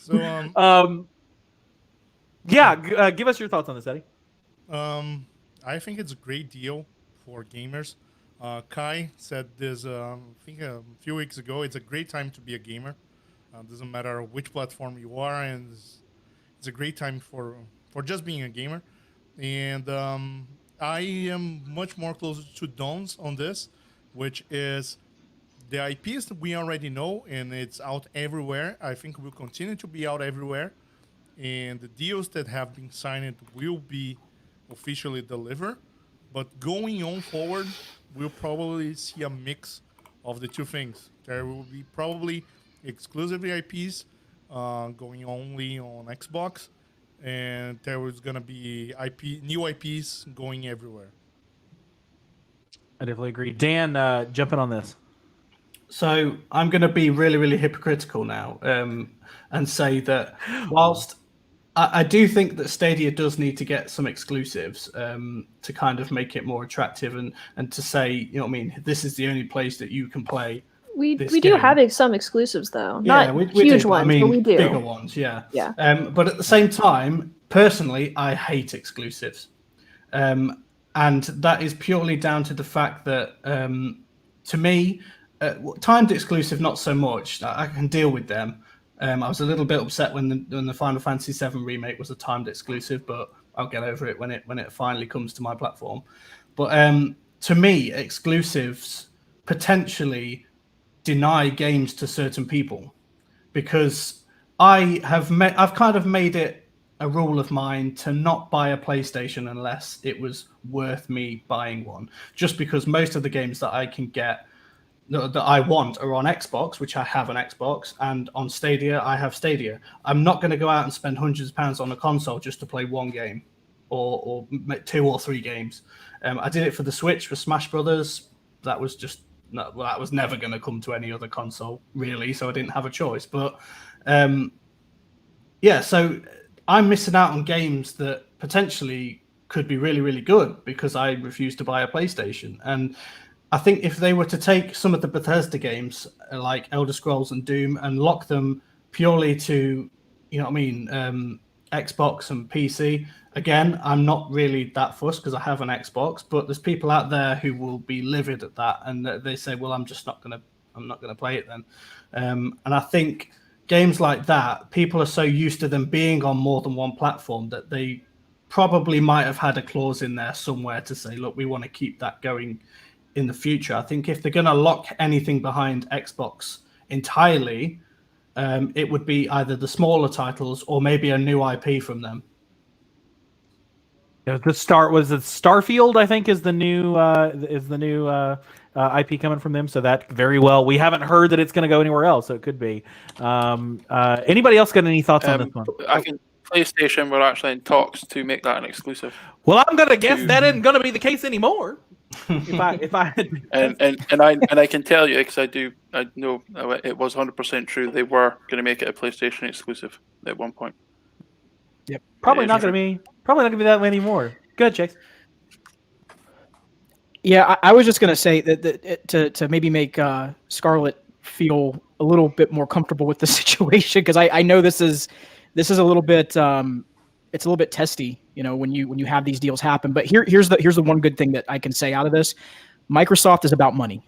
So
give us your thoughts on this, Eddie.
I think it's a great deal for gamers. Kai said this, I think a few weeks ago. It's a great time to be a gamer. Doesn't matter which platform you are, and it's a great time for just being a gamer. And I am much more closer to Don's on this, which is the IPs that we already know, and it's out everywhere. I think will continue to be out everywhere, and the deals that have been signed will be officially delivered. But going on forward, we'll probably see a mix of the two things. There will be probably exclusive IPs going only on Xbox, and there was gonna be new IPs going everywhere.
I definitely agree. Dan, jump in on this.
So I'm going to be really, really hypocritical now and say that whilst I do think that Stadia does need to get some exclusives to kind of make it more attractive and to say, you know what I mean, this is the only place that you can play.
We do have some exclusives though, not
we
huge
do,
ones,
but
we do.
Bigger ones, yeah.
Yeah.
But at the same time, personally, I hate exclusives. And that is purely down to the fact that, to me, timed exclusive, not so much. I can deal with them. I was a little bit upset when the Final Fantasy VII remake was a timed exclusive, but I'll get over it when it finally comes to my platform. But to me, exclusives potentially deny games to certain people, because I've kind of made it a rule of mine to not buy a PlayStation unless it was worth me buying one, just because most of the games that I can get that I want are on Xbox, which I have an Xbox, and on Stadia, I have Stadia. I'm not going to go out and spend hundreds of pounds on a console just to play one game or 2 or 3 games. I did it for the Switch for Smash Brothers. That was just that was never going to come to any other console, really, so I didn't have a choice. But so I'm missing out on games that potentially could be really, really good because I refuse to buy a PlayStation. And I think if they were to take some of the Bethesda games like Elder Scrolls and Doom and lock them purely to, you know what I mean, Xbox and PC, again, I'm not really that fussed because I have an Xbox, but there's people out there who will be livid at that, and they say, well, I'm not gonna play it then. And I think games like that, people are so used to them being on more than one platform that they probably might have had a clause in there somewhere to say, look, we want to keep that going in the future. I think if they're going to lock anything behind Xbox entirely, it would be either the smaller titles or maybe a new IP from them.
Was it Starfield? I think is the new IP coming from them. So that very well, we haven't heard that it's going to go anywhere else. So it could be. Anybody else got any thoughts on this one?
I think PlayStation were actually in talks to make that an exclusive.
Well, I'm going to guess that isn't going to be the case anymore. if I
and I can tell you because I know it was 100% true. They were going to make it a PlayStation exclusive at one point.
Yep. Probably not going to be that many more. Good, Chase.
Yeah, I was just going to say that to maybe make Scarlett feel a little bit more comfortable with the situation, because I know this is a little bit it's a little bit testy, you know, when you have these deals happen. But here's the one good thing that I can say out of this: Microsoft is about money.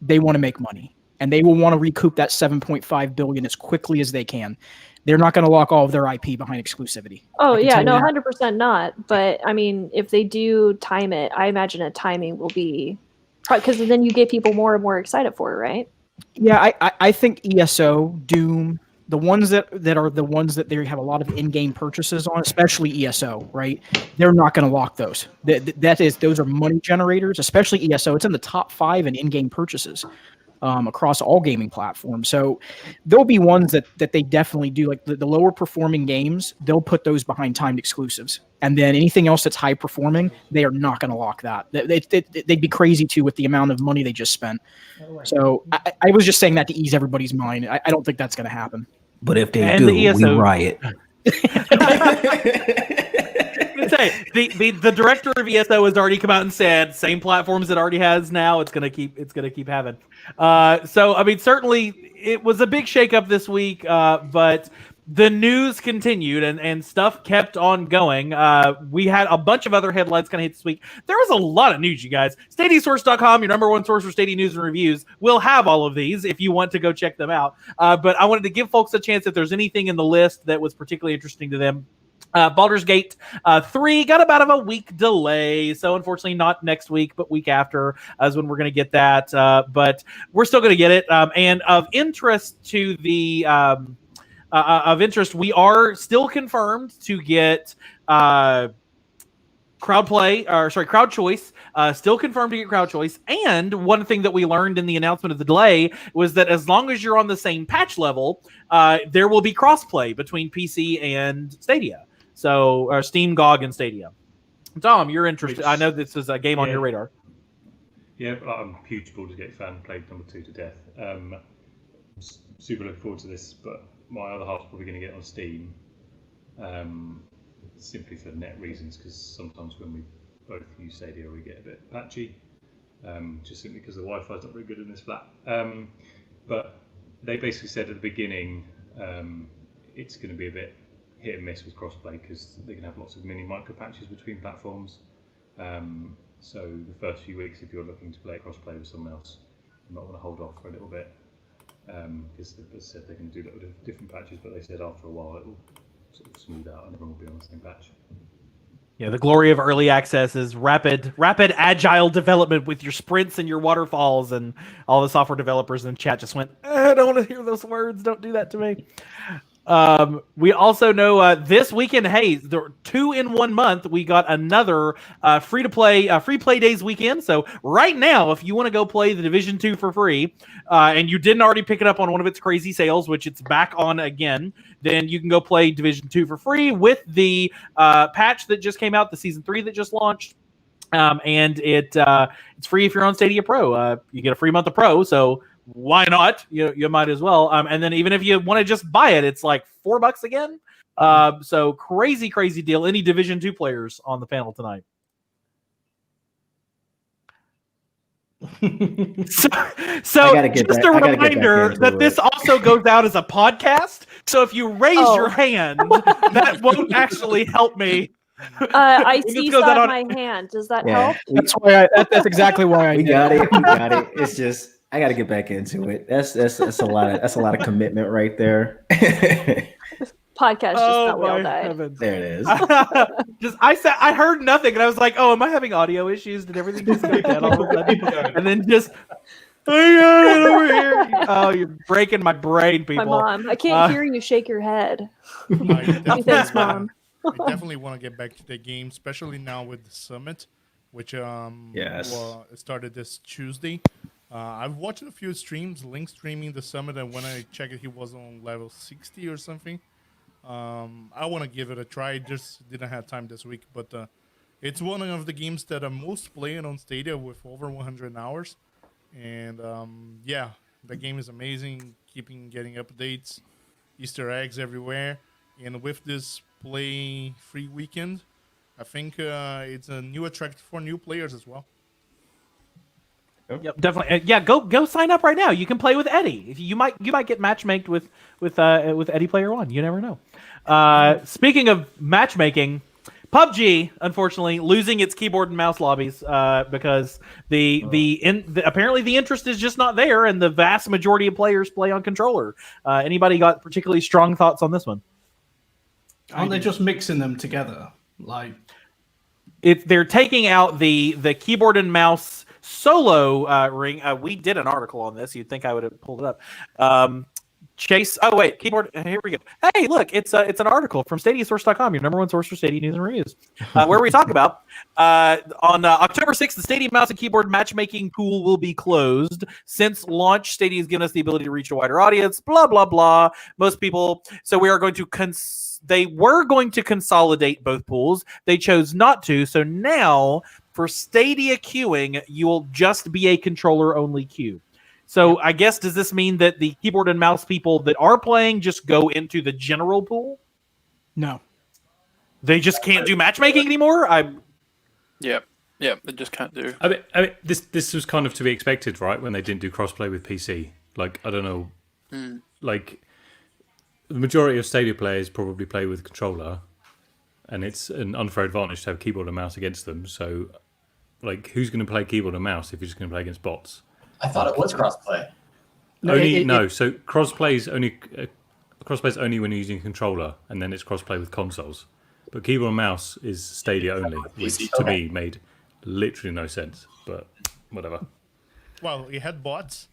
They want to make money, and they will want to recoup that $7.5 billion as quickly as they can. they're not going to lock all of their IP behind exclusivity.
Oh
I can
yeah,
tell
no,
you that.
100% not. But I mean, if they do time it, I imagine a timing will be because then you get people more and more excited for it, right?
Yeah, I think ESO, Doom, the ones that are the ones that they have a lot of in-game purchases on, especially ESO, right? They're not going to lock those. Those are money generators, especially ESO. It's in the top 5 in in-game purchases across all gaming platforms. So there'll be ones that they definitely do, like the lower performing games. They'll put those behind timed exclusives, and then anything else that's high performing, they are not going to lock that. They'd be crazy too with the amount of money they just spent. So I was just saying that to ease everybody's mind. I don't think that's going to happen.
But if they
And
do,
the
we
ESO
riot.
Say the director of ESO has already come out and said same platforms it already has now. It's gonna keep having. So I mean, certainly it was a big shakeup this week, but the news continued and stuff kept on going. We had a bunch of other headlines kind of hit this week. There was a lot of news, you guys. StadiaSource.com, your number one source for Stadia news and reviews, will have all of these if you want to go check them out. But I wanted to give folks a chance if there's anything in the list that was particularly interesting to them. Baldur's Gate 3 got about a week delay, so unfortunately not next week, but week after is when we're going to get that. But we're still going to get it. And of interest to the we are still confirmed to get crowd choice, still confirmed to get crowd choice. And one thing that we learned in the announcement of the delay was that as long as you're on the same patch level, there will be crossplay between PC and Stadia. So Steam, GOG, and Stadia. Tom, you're interested. I know this is a game on your radar.
Yeah, I'm a huge Baldur's Gate fan. Played number 2 to death. Super looking forward to this, but my other half's probably going to get on Steam. Simply for net reasons, because sometimes when we both use Stadia, we get a bit patchy. Just simply because the Wi-Fi is not very good in this flat. But they basically said at the beginning it's going to be a bit hit and miss with crossplay because they can have lots of mini micro patches between platforms. So the first few weeks, if you're looking to play crossplay with someone else, you might want to hold off for a little bit because as I said, they can do little different patches, but they said after a while it will sort of smooth out and everyone will be on the same patch.
Yeah, the glory of early access is rapid agile development with your sprints and your waterfalls, and all the software developers in chat just went, I don't want to hear those words. Don't do that to me. We also know this weekend, hey, the 2 in 1 month, we got another free play days weekend. So right now, if you want to go play the Division 2 for free, and you didn't already pick it up on one of its crazy sales, which it's back on again, then you can go play Division 2 for free with the patch that just came out, the Season 3 that just launched. And it's free if you're on Stadia Pro. You get a free month of Pro, so why not? You might as well. And then even if you want to just buy it, it's like $4 again. So crazy deal. Any Division 2 players on the panel tonight? so just a reminder that this also goes out as a podcast. So if you raise your hand, that won't actually help me.
I see that on my hand. Does that help?
That's why. That's exactly why
we got it. We got it. It's just I got to get back into it. That's a lot of commitment right there.
Podcast just got well died.
There it is.
I heard nothing, and I was like, "Oh, am I having audio issues? Did everything just go dead all of a sudden?" And then just, over here. Oh, you're breaking my brain, people.
My mom, I can't hear you shake your head. Thanks, Mom.
I definitely want to get back to the game, especially now with the summit, which started this Tuesday. I've watched a few streams, Link streaming the summit, and when I checked it, he was on level 60 or something. I want to give it a try. Just didn't have time this week, but it's one of the games that I'm most playing on Stadia with over 100 hours. And the game is amazing, getting updates, Easter eggs everywhere. And with this play free weekend, I think it's a new attraction for new players as well.
Yep, definitely. Yeah, go sign up right now. You can play with Eddie. You might get matchmaked with Eddie Player One. You never know. Speaking of matchmaking, PUBG, unfortunately, losing its keyboard and mouse lobbies because apparently the interest is just not there, and the vast majority of players play on controller. Anybody got particularly strong thoughts on this one?
Aren't they just mixing them together? Like,
They're taking out the keyboard and mouse solo ring. We did an article on this. You'd think I would have pulled it up. Chase. Oh wait, keyboard. Here we go. Hey, look, it's an article from StadiaSource.com, your number one source for Stadia news and reviews, where we talk about on October 6th, the Stadia mouse and keyboard matchmaking pool will be closed. Since launch, Stadia has given us the ability to reach a wider audience. Blah blah blah. Most people. So we are going to they were going to consolidate both pools. They chose not to. So now for Stadia queuing, you will just be a controller only queue. So I guess, does this mean that the keyboard and mouse people that are playing just go into the general pool?
No.
They just can't do matchmaking anymore?
Yeah, they just can't do.
I mean, this was kind of to be expected, right? When they didn't do crossplay with PC. Like, I don't know. Like, the majority of Stadia players probably play with controller, and it's an unfair advantage to have keyboard and mouse against them. So, like, who's going to play keyboard and mouse if you're just going to play against bots?
I thought it was crossplay.
So crossplay is only when you're using a controller, and then it's crossplay with consoles. But keyboard and mouse is Stadia only, which to me made literally no sense. But whatever.
Well, you had bots.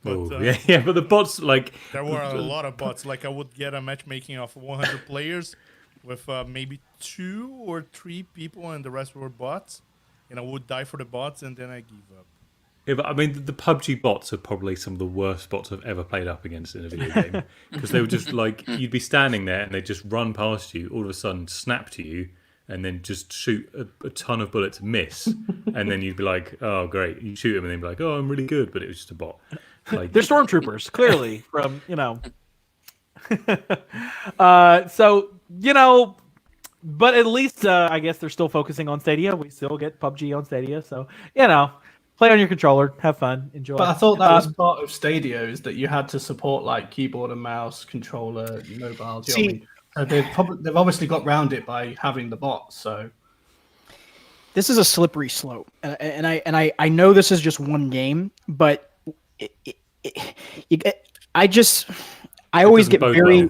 But,
yeah, but the bots, like,
there were a lot of bots. Like, I would get a matchmaking of 100 players with maybe 2 or 3 people, and the rest were bots. And I would die for the bots, and then I give up.
Yeah, but I mean, the PUBG bots are probably some of the worst bots I've ever played up against in a video game. Because they were just like, you'd be standing there and they'd just run past you, all of a sudden snap to you, and then just shoot a ton of bullets, miss. And then you'd be like, oh, great. You shoot them and they'd be like, oh, I'm really good. But it was just a bot. Like,
they're stormtroopers, clearly, from, but at least I guess they're still focusing on Stadia. We still get PUBG on Stadia. So, play on your controller, have fun, enjoy.
But I thought that was part of Stadia, is that you had to support like keyboard and mouse, controller, mobile. Do you know what I mean? They've obviously got around it by having the bots. So
this is a slippery slope, and I know this is just one game, but I always get very,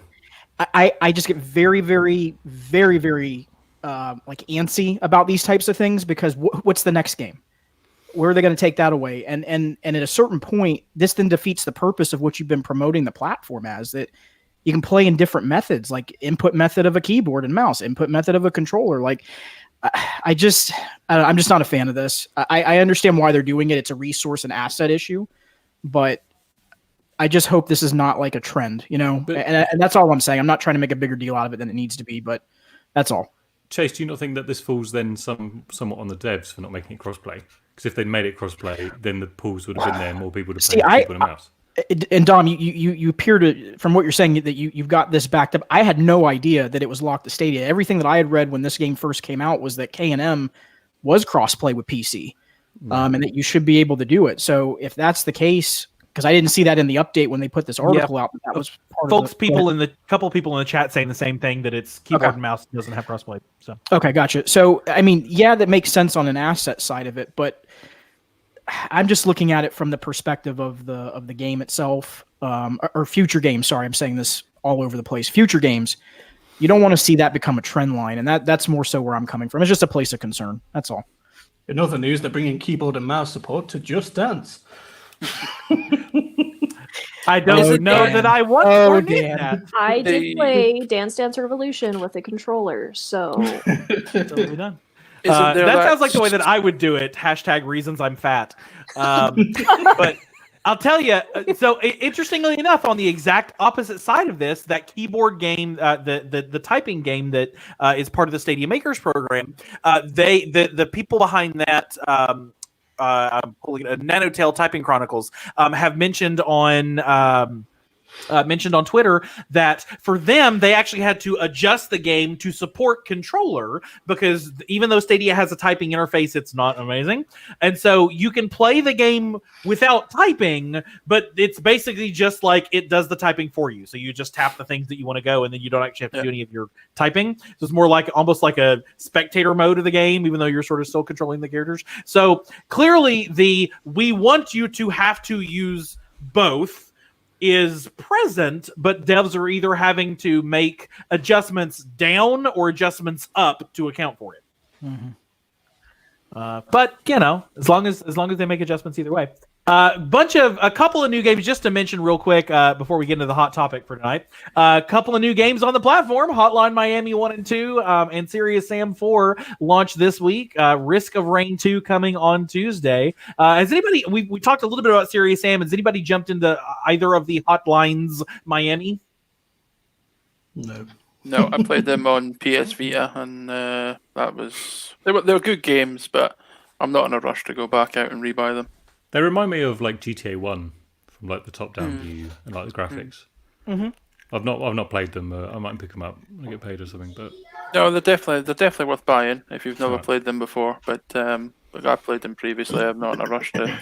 I just get very, very, very, very like antsy about these types of things, because what's the next game? Where are they going to take that away? And at a certain point, this then defeats the purpose of what you've been promoting the platform as, that you can play in different methods, like input method of a keyboard and mouse, input method of a controller. Like, I'm just not a fan of this. I understand why they're doing it. It's a resource and asset issue, but I just hope this is not like a trend, and that's all I'm saying. I'm not trying to make a bigger deal out of it than it needs to be, but that's all.
Chase, do you not think that this falls then somewhat on the devs for not making it crossplay? Because if they'd made it crossplay, then the pools would have been there, more people would have played keyboard and mouse.
And Dom, you appear to, from what you're saying, that you've got this backed up. I had no idea that it was locked to Stadia. Everything that I had read when this game first came out was that K&M was crossplay with PC, and that you should be able to do it. So if that's the case, because I didn't see that in the update when they put this article out, that was part
of
the
couple people in the chat saying the same thing, that it's keyboard and mouse doesn't have crossplay. So
okay, gotcha. So I mean, yeah, that makes sense on an asset side of it, but I'm just looking at it from the perspective of the game itself, or future games. Sorry, I'm saying this all over the place. Future games, you don't want to see that become a trend line, and that's more so where I'm coming from. It's just a place of concern. That's all.
In other news, they're bringing keyboard and mouse support to Just Dance.
I don't know that I want or need that.
I did play Dance Dance Revolution with a controller, so
totally done. That sounds like the way that I would do it. # reasons I'm fat. But I'll tell you. So interestingly enough, on the exact opposite side of this, that keyboard game, the typing game that is part of the Stadia Makers program, the people behind that. I'm pulling Nanotail Typing Chronicles have mentioned on mentioned on Twitter that for them, they actually had to adjust the game to support controller because even though Stadia has a typing interface, it's not amazing. And so you can play the game without typing, but it's basically just like it does the typing for you. So you just tap the things that you want to go, and then you don't actually have to do any of your typing. So it's more like almost like a spectator mode of the game, even though you're sort of still controlling the characters. So clearly we want you to have to use both is present, but devs are either having to make adjustments down or adjustments up to account for it. But as long as they make adjustments either way. A couple of new games just to mention real quick before we get into the hot topic for tonight. A couple of new games on the platform: Hotline Miami 1 and 2 and Serious Sam 4 launched this week. Risk of Rain 2 coming on Tuesday. Has anybody? We talked a little bit about Serious Sam. Has anybody jumped into either of the Hotlines Miami?
No, I played them on PS Vita, and they were good games, but I'm not in a rush to go back out and rebuy them.
They remind me of like GTA 1 from like the top-down view and like the graphics. I've not played them. I might pick them up and get paid or something. But
no, they're definitely worth buying if you've never played them before. But I've played them previously. I'm not in a rush to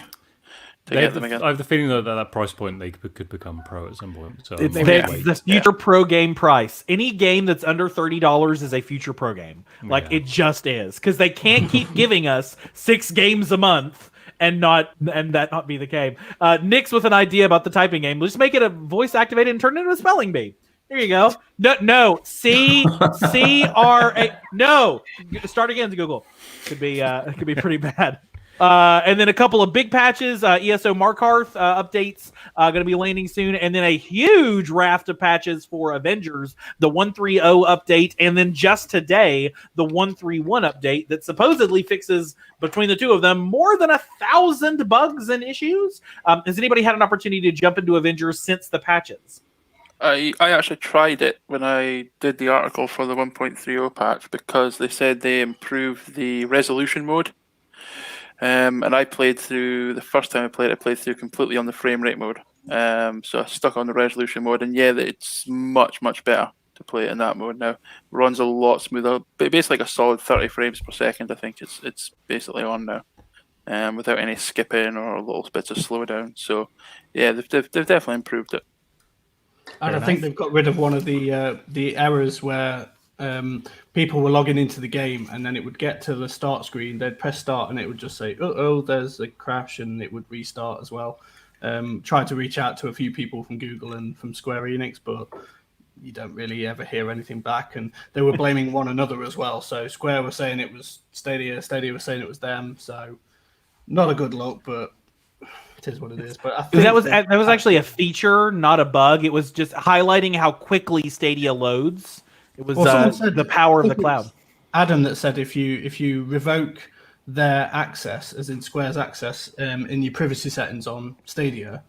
get them again.
I have the feeling that at that price point they could become pro at some point. So
It's the future pro game price. Any game that's under $30 is a future pro game. It just is, because they can't keep giving us 6 games a month and that not be the game. Nick's with an idea about the typing game. Let's make it a voice activated and turn it into a spelling bee. Here you go. No, C-R-A. No, start again to Google. It could be pretty bad. And then a couple of big patches, ESO Markarth updates going to be landing soon, and then a huge raft of patches for Avengers, the 1.30 update, and then just today, the 1.31 update that supposedly fixes, between the two of them, more than 1,000 bugs and issues. Has anybody had an opportunity to jump into Avengers since the patches?
I actually tried it when I did the article for the 1.30 patch because they said they improved the resolution mode. And I played through, the first time I played through completely on the frame rate mode. So I stuck on the resolution mode, and it's much, much better to play it in that mode now. It runs a lot smoother, but basically like a solid 30 frames per second, I think it's basically on now, without any skipping or little bits of slowdown. So yeah, they've definitely improved it.
And I think they've got rid of one of the errors where people were logging into the game and then it would get to the start screen, they'd press start and it would just say, there's a crash, and it would restart as well. Tried to reach out to a few people from Google and from Square Enix, but you don't really ever hear anything back, and they were blaming one another as well. So Square was saying it was Stadia was saying it was them, so not a good look, but it is what it is. But I think
that was actually a feature, not a bug. It was just highlighting how quickly Stadia loads. It was the power of the cloud.
Adam that said if you revoke their access, as in Square's access, in your privacy settings on Stadia,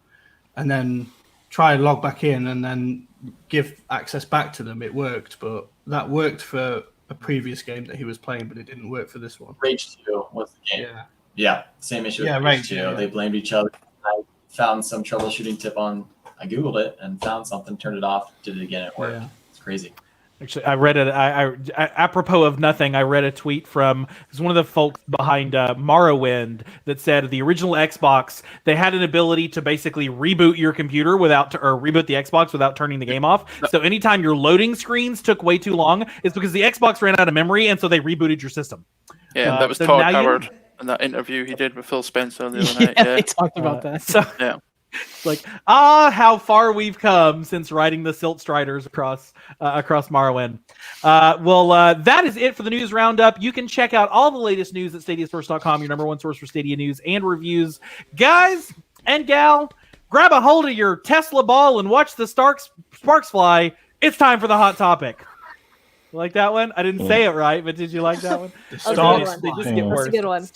and then try and log back in and then give access back to them, it worked. But that worked for a previous game that he was playing, but it didn't work for this one.
Rage 2 was the game. Yeah, same issue with
Rage
2.
Yeah.
They blamed each other. I found some troubleshooting tip I Googled it and found something, turned it off, did it again, it worked. Yeah. It's crazy.
Actually, I read it. I apropos of nothing, I read a tweet from one of the folks behind Morrowind that said the original Xbox, they had an ability to basically reboot your computer or reboot the Xbox without turning the game off. So anytime your loading screens took way too long, it's because the Xbox ran out of memory, and so they rebooted your system.
Yeah, that was Todd Howard in that interview he did with Phil Spencer the other night.
Yeah, they talked about that.
So,
yeah.
Like, how far we've come since riding the Silt Striders across Morrowind. That is it for the news roundup. You can check out all the latest news at StadiaSource.com, your number one source for Stadia news and reviews. Guys and gal, grab a hold of your Tesla ball and watch the sparks fly. It's time for the hot topic. You like that one? I didn't say it right, but did you like that one?
They just get worse. That's a good one.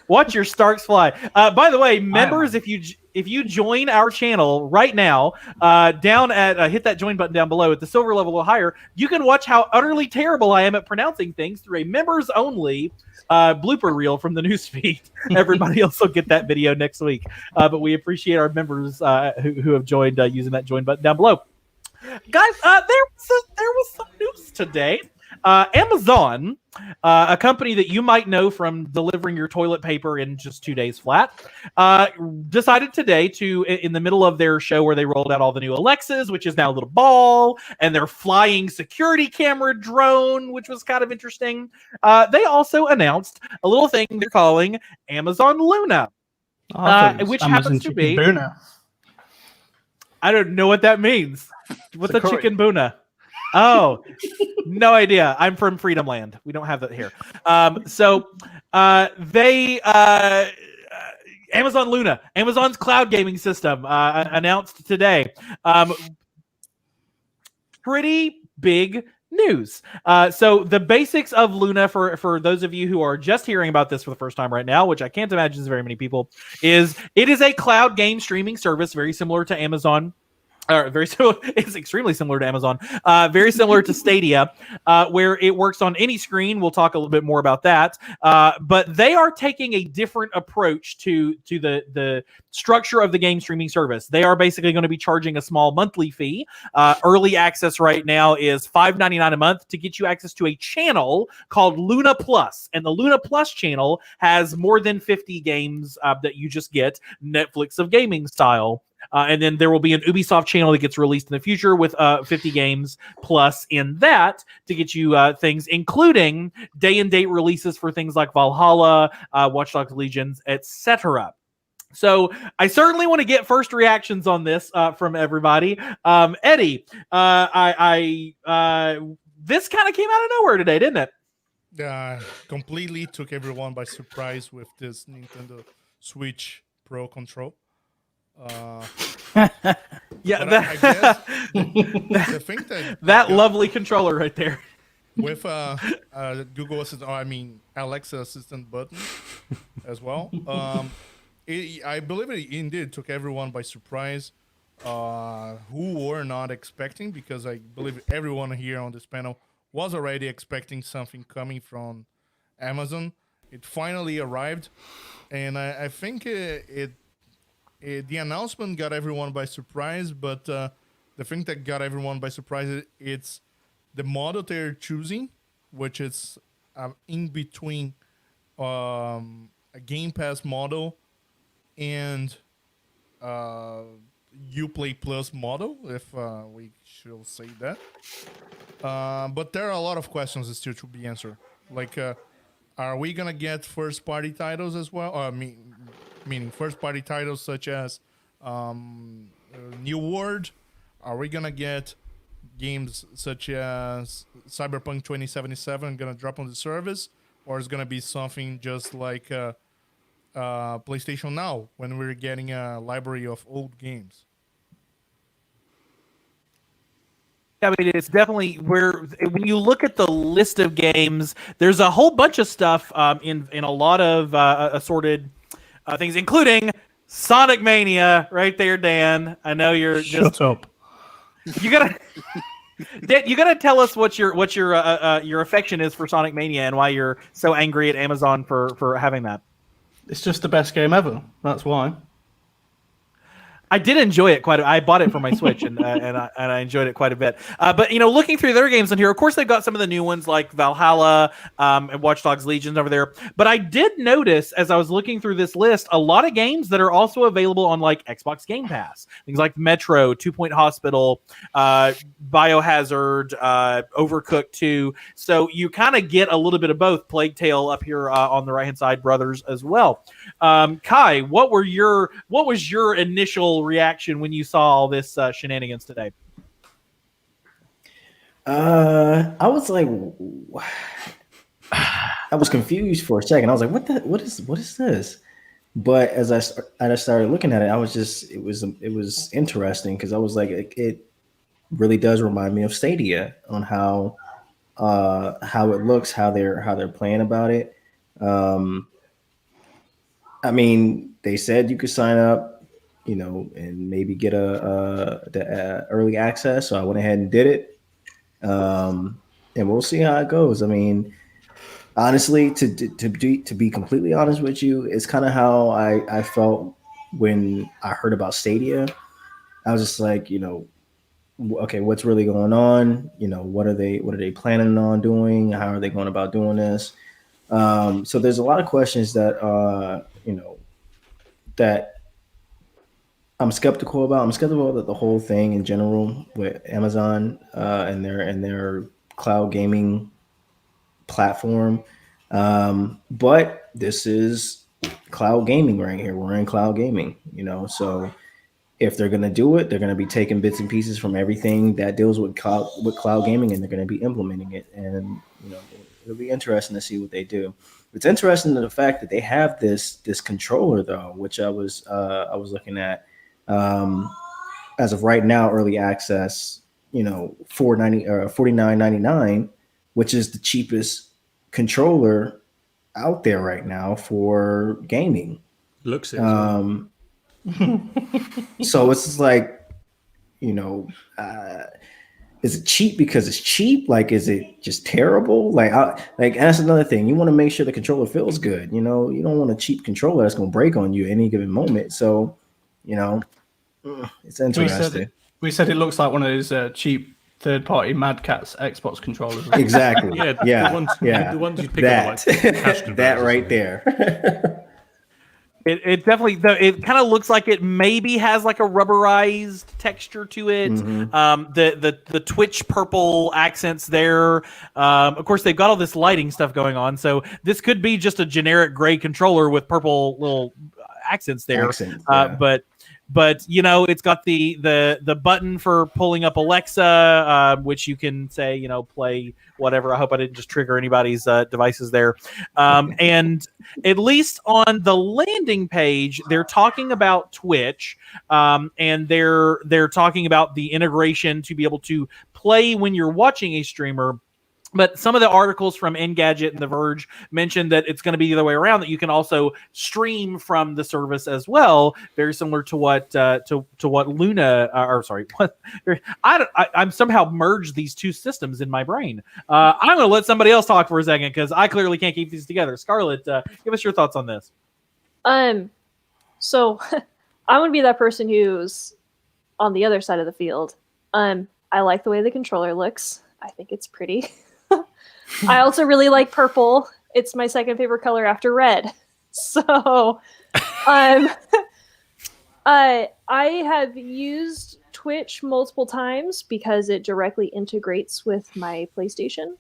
Watch your Starks fly. By the way, members, if you join our channel right now, down at hit that join button down below at the silver level or higher, you can watch how utterly terrible I am at pronouncing things through a members only blooper reel from the newsfeed. Everybody else will get that video next week. But we appreciate our members who have joined using that join button down below. Guys, there was some news today. Amazon, a company that you might know from delivering your toilet paper in just 2 days flat, decided today to, in the middle of their show where they rolled out all the new Alexas, which is now a little ball, and their flying security camera drone, which was kind of interesting. They also announced a little thing they're calling Amazon Luna, which happens to be...
Boona.
I don't know what that means. What's a chicken boona? Oh, no idea. I'm from Freedom Land. We don't have that here. Amazon Luna, Amazon's cloud gaming system, announced today. Pretty big news. So the basics of Luna, for those of you who are just hearing about this for the first time right now, which I can't imagine is very many people, is it is a cloud game streaming service very similar to Amazon. It's extremely similar to Amazon, very similar to Stadia, where it works on any screen. We'll talk a little bit more about that. But they are taking a different approach to the structure of the game streaming service. They are basically going to be charging a small monthly fee. Early access right now is $5.99 a month to get you access to a channel called Luna Plus. And the Luna Plus channel has more than 50 games that you just get Netflix of gaming style. And then there will be an Ubisoft channel that gets released in the future with 50 games plus in that to get you things, including day-and-date releases for things like Valhalla, Watch Dogs Legions, etc. So I certainly want to get first reactions on this from everybody. Eddie, this kind of came out of nowhere today, didn't it?
Completely took everyone by surprise with this Nintendo Switch Pro control.
Yeah,
I guess the thing
that lovely controller right there
with Google Assistant, Alexa Assistant button as well. I believe it indeed took everyone by surprise, who were not expecting, because I believe everyone here on this panel was already expecting something coming from Amazon. It finally arrived, and I think the announcement got everyone by surprise, but the thing that got everyone by surprise, it's the model they're choosing, which is in between a Game Pass model and Uplay Plus model, if we should say that. But there are a lot of questions still to be answered. Like, are we going to get first-party titles as well? Meaning first-party titles such as New World? Are we going to get games such as Cyberpunk 2077 going to drop on the service? Or is it going to be something just like PlayStation Now, when we're getting a library of old games?
I mean, it's definitely when you look at the list of games, there's a whole bunch of stuff in a lot of assorted things, including Sonic Mania, right there, Dan. I know you're just...
Shut up.
You gotta, Dan, you gotta tell us what your affection is for Sonic Mania and why you're so angry at Amazon for having that.
It's just the best game ever. That's why.
I did enjoy it I bought it for my Switch and I enjoyed it quite a bit. But looking through their games on here, of course they've got some of the new ones like Valhalla and Watch Dogs Legion over there. But I did notice as I was looking through this list, a lot of games that are also available on like Xbox Game Pass. Things like Metro, 2 Point Hospital, Biohazard, Overcooked 2. So you kind of get a little bit of both. Plague Tale up here on the right hand side, Brothers as well. Kai, what was your initial reaction when you saw all this shenanigans today?
I was like, I was confused for a second. I was like, what is this? But as I started looking at it, it was interesting, because I was like, it really does remind me of Stadia on how it looks, how they're playing about it. They said you could sign up, and maybe get the early access. So I went ahead and did it. And we'll see how it goes. Honestly, to be completely honest with you, it's kind of how I felt when I heard about Stadia. I was just like, okay, what's really going on? What are they planning on doing? How are they going about doing this? So there's a lot of questions that that I'm skeptical about. I'm skeptical that the whole thing in general with Amazon and their cloud gaming platform. But this is cloud gaming right here. We're in cloud gaming, so if they're going to do it, they're going to be taking bits and pieces from everything that deals with cloud gaming, and they're going to be implementing it. And it'll be interesting to see what they do. It's interesting to the fact that they have this controller though, which I was looking at as of right now, early access. $49.99, which is the cheapest controller out there right now for gaming.
Looks it.
So it's just like, is it cheap because it's cheap? Like, is it just terrible? Like that's another thing. You want to make sure the controller feels good. You don't want a cheap controller that's going to break on you at any given moment. So, it's interesting.
We said it looks like one of those cheap third-party Mad Catz Xbox controllers.
Exactly.
Yeah. The ones you pick up like cash converters
that
or
right
something.
there.
It definitely, though, it kind of looks like it maybe has like a rubberized texture to it.
Mm-hmm.
The Twitch purple accents there. Of course, they've got all this lighting stuff going on, so this could be just a generic gray controller with purple little accents there. But it's got the button for pulling up Alexa, which you can say, play whatever. I hope I didn't just trigger anybody's devices there. And at least on the landing page, they're talking about Twitch, and they're talking about the integration to be able to play when you're watching a streamer. But some of the articles from Engadget and The Verge mentioned that it's going to be the other way around, that you can also stream from the service as well, very similar to what what Luna, I'm somehow merged these two systems in my brain. I'm going to let somebody else talk for a second because I clearly can't keep these together. Scarlett, give us your thoughts on this.
So I'm going to be that person who's on the other side of the field. I like the way the controller looks. I think it's pretty. I also really like purple. It's my second favorite color after red. So, I have used Twitch multiple times because it directly integrates with my PlayStation.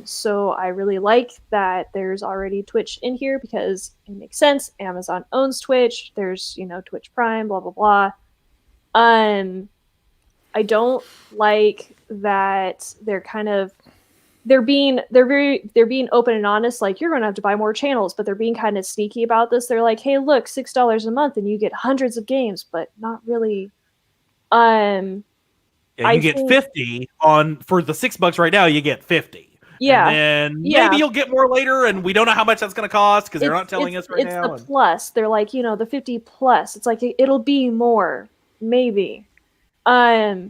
So I really like that there's already Twitch in here because it makes sense. Amazon owns Twitch. There's, Twitch Prime, blah, blah, blah. I don't like that they're being open and honest, like, you're gonna have to buy more channels, but they're being kind of sneaky about this. They're like, hey, look, $6 a month and you get hundreds of games, but not really.
You get 50 for the $6 right now. You get 50.
Yeah,
and maybe you'll get more later, and we don't know how much that's going to cost because they're not telling us right now.
It's the plus. They're like, the 50 plus. It's like it'll be more, maybe. I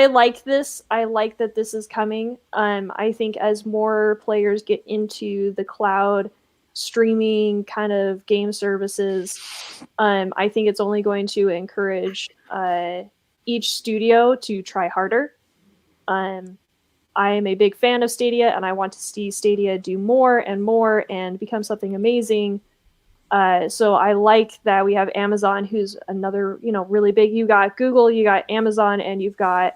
like this. I like that this is coming. I think as more players get into the cloud streaming kind of game services, I think it's only going to encourage each studio to try harder. I am a big fan of Stadia, and I want to see Stadia do more and more and become something amazing. So I like that we have Amazon, who's another, really big. You got Google, you got Amazon, and you've got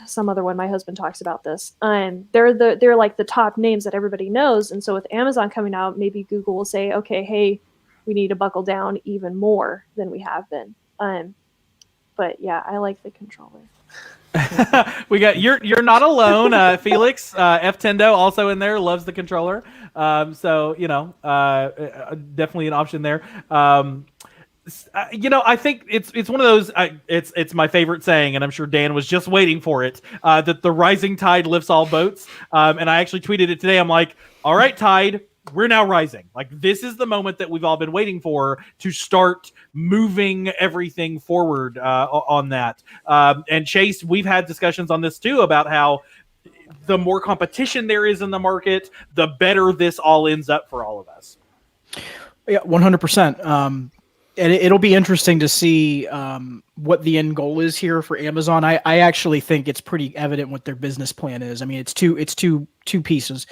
some other one. My husband talks about this. They're like the top names that everybody knows. And so with Amazon coming out, maybe Google will say, okay, hey, we need to buckle down even more than we have been. But yeah, I like the controller.
We got you're not alone, Felix. F-Tendo also in there, loves the controller. So definitely an option there. I think it's one of those. It's my favorite saying, and I'm sure Dan was just waiting for it. That the rising tide lifts all boats. And I actually tweeted it today. I'm like, all right, tide, we're now rising. Like, this is the moment that we've all been waiting for to start moving everything forward on that. And Chase, we've had discussions on this too about how the more competition there is in the market, the better this all ends up for all of us.
Yeah, 100%. And it'll be interesting to see what the end goal is here for Amazon. I actually think it's pretty evident what their business plan is. I mean, it's two pieces.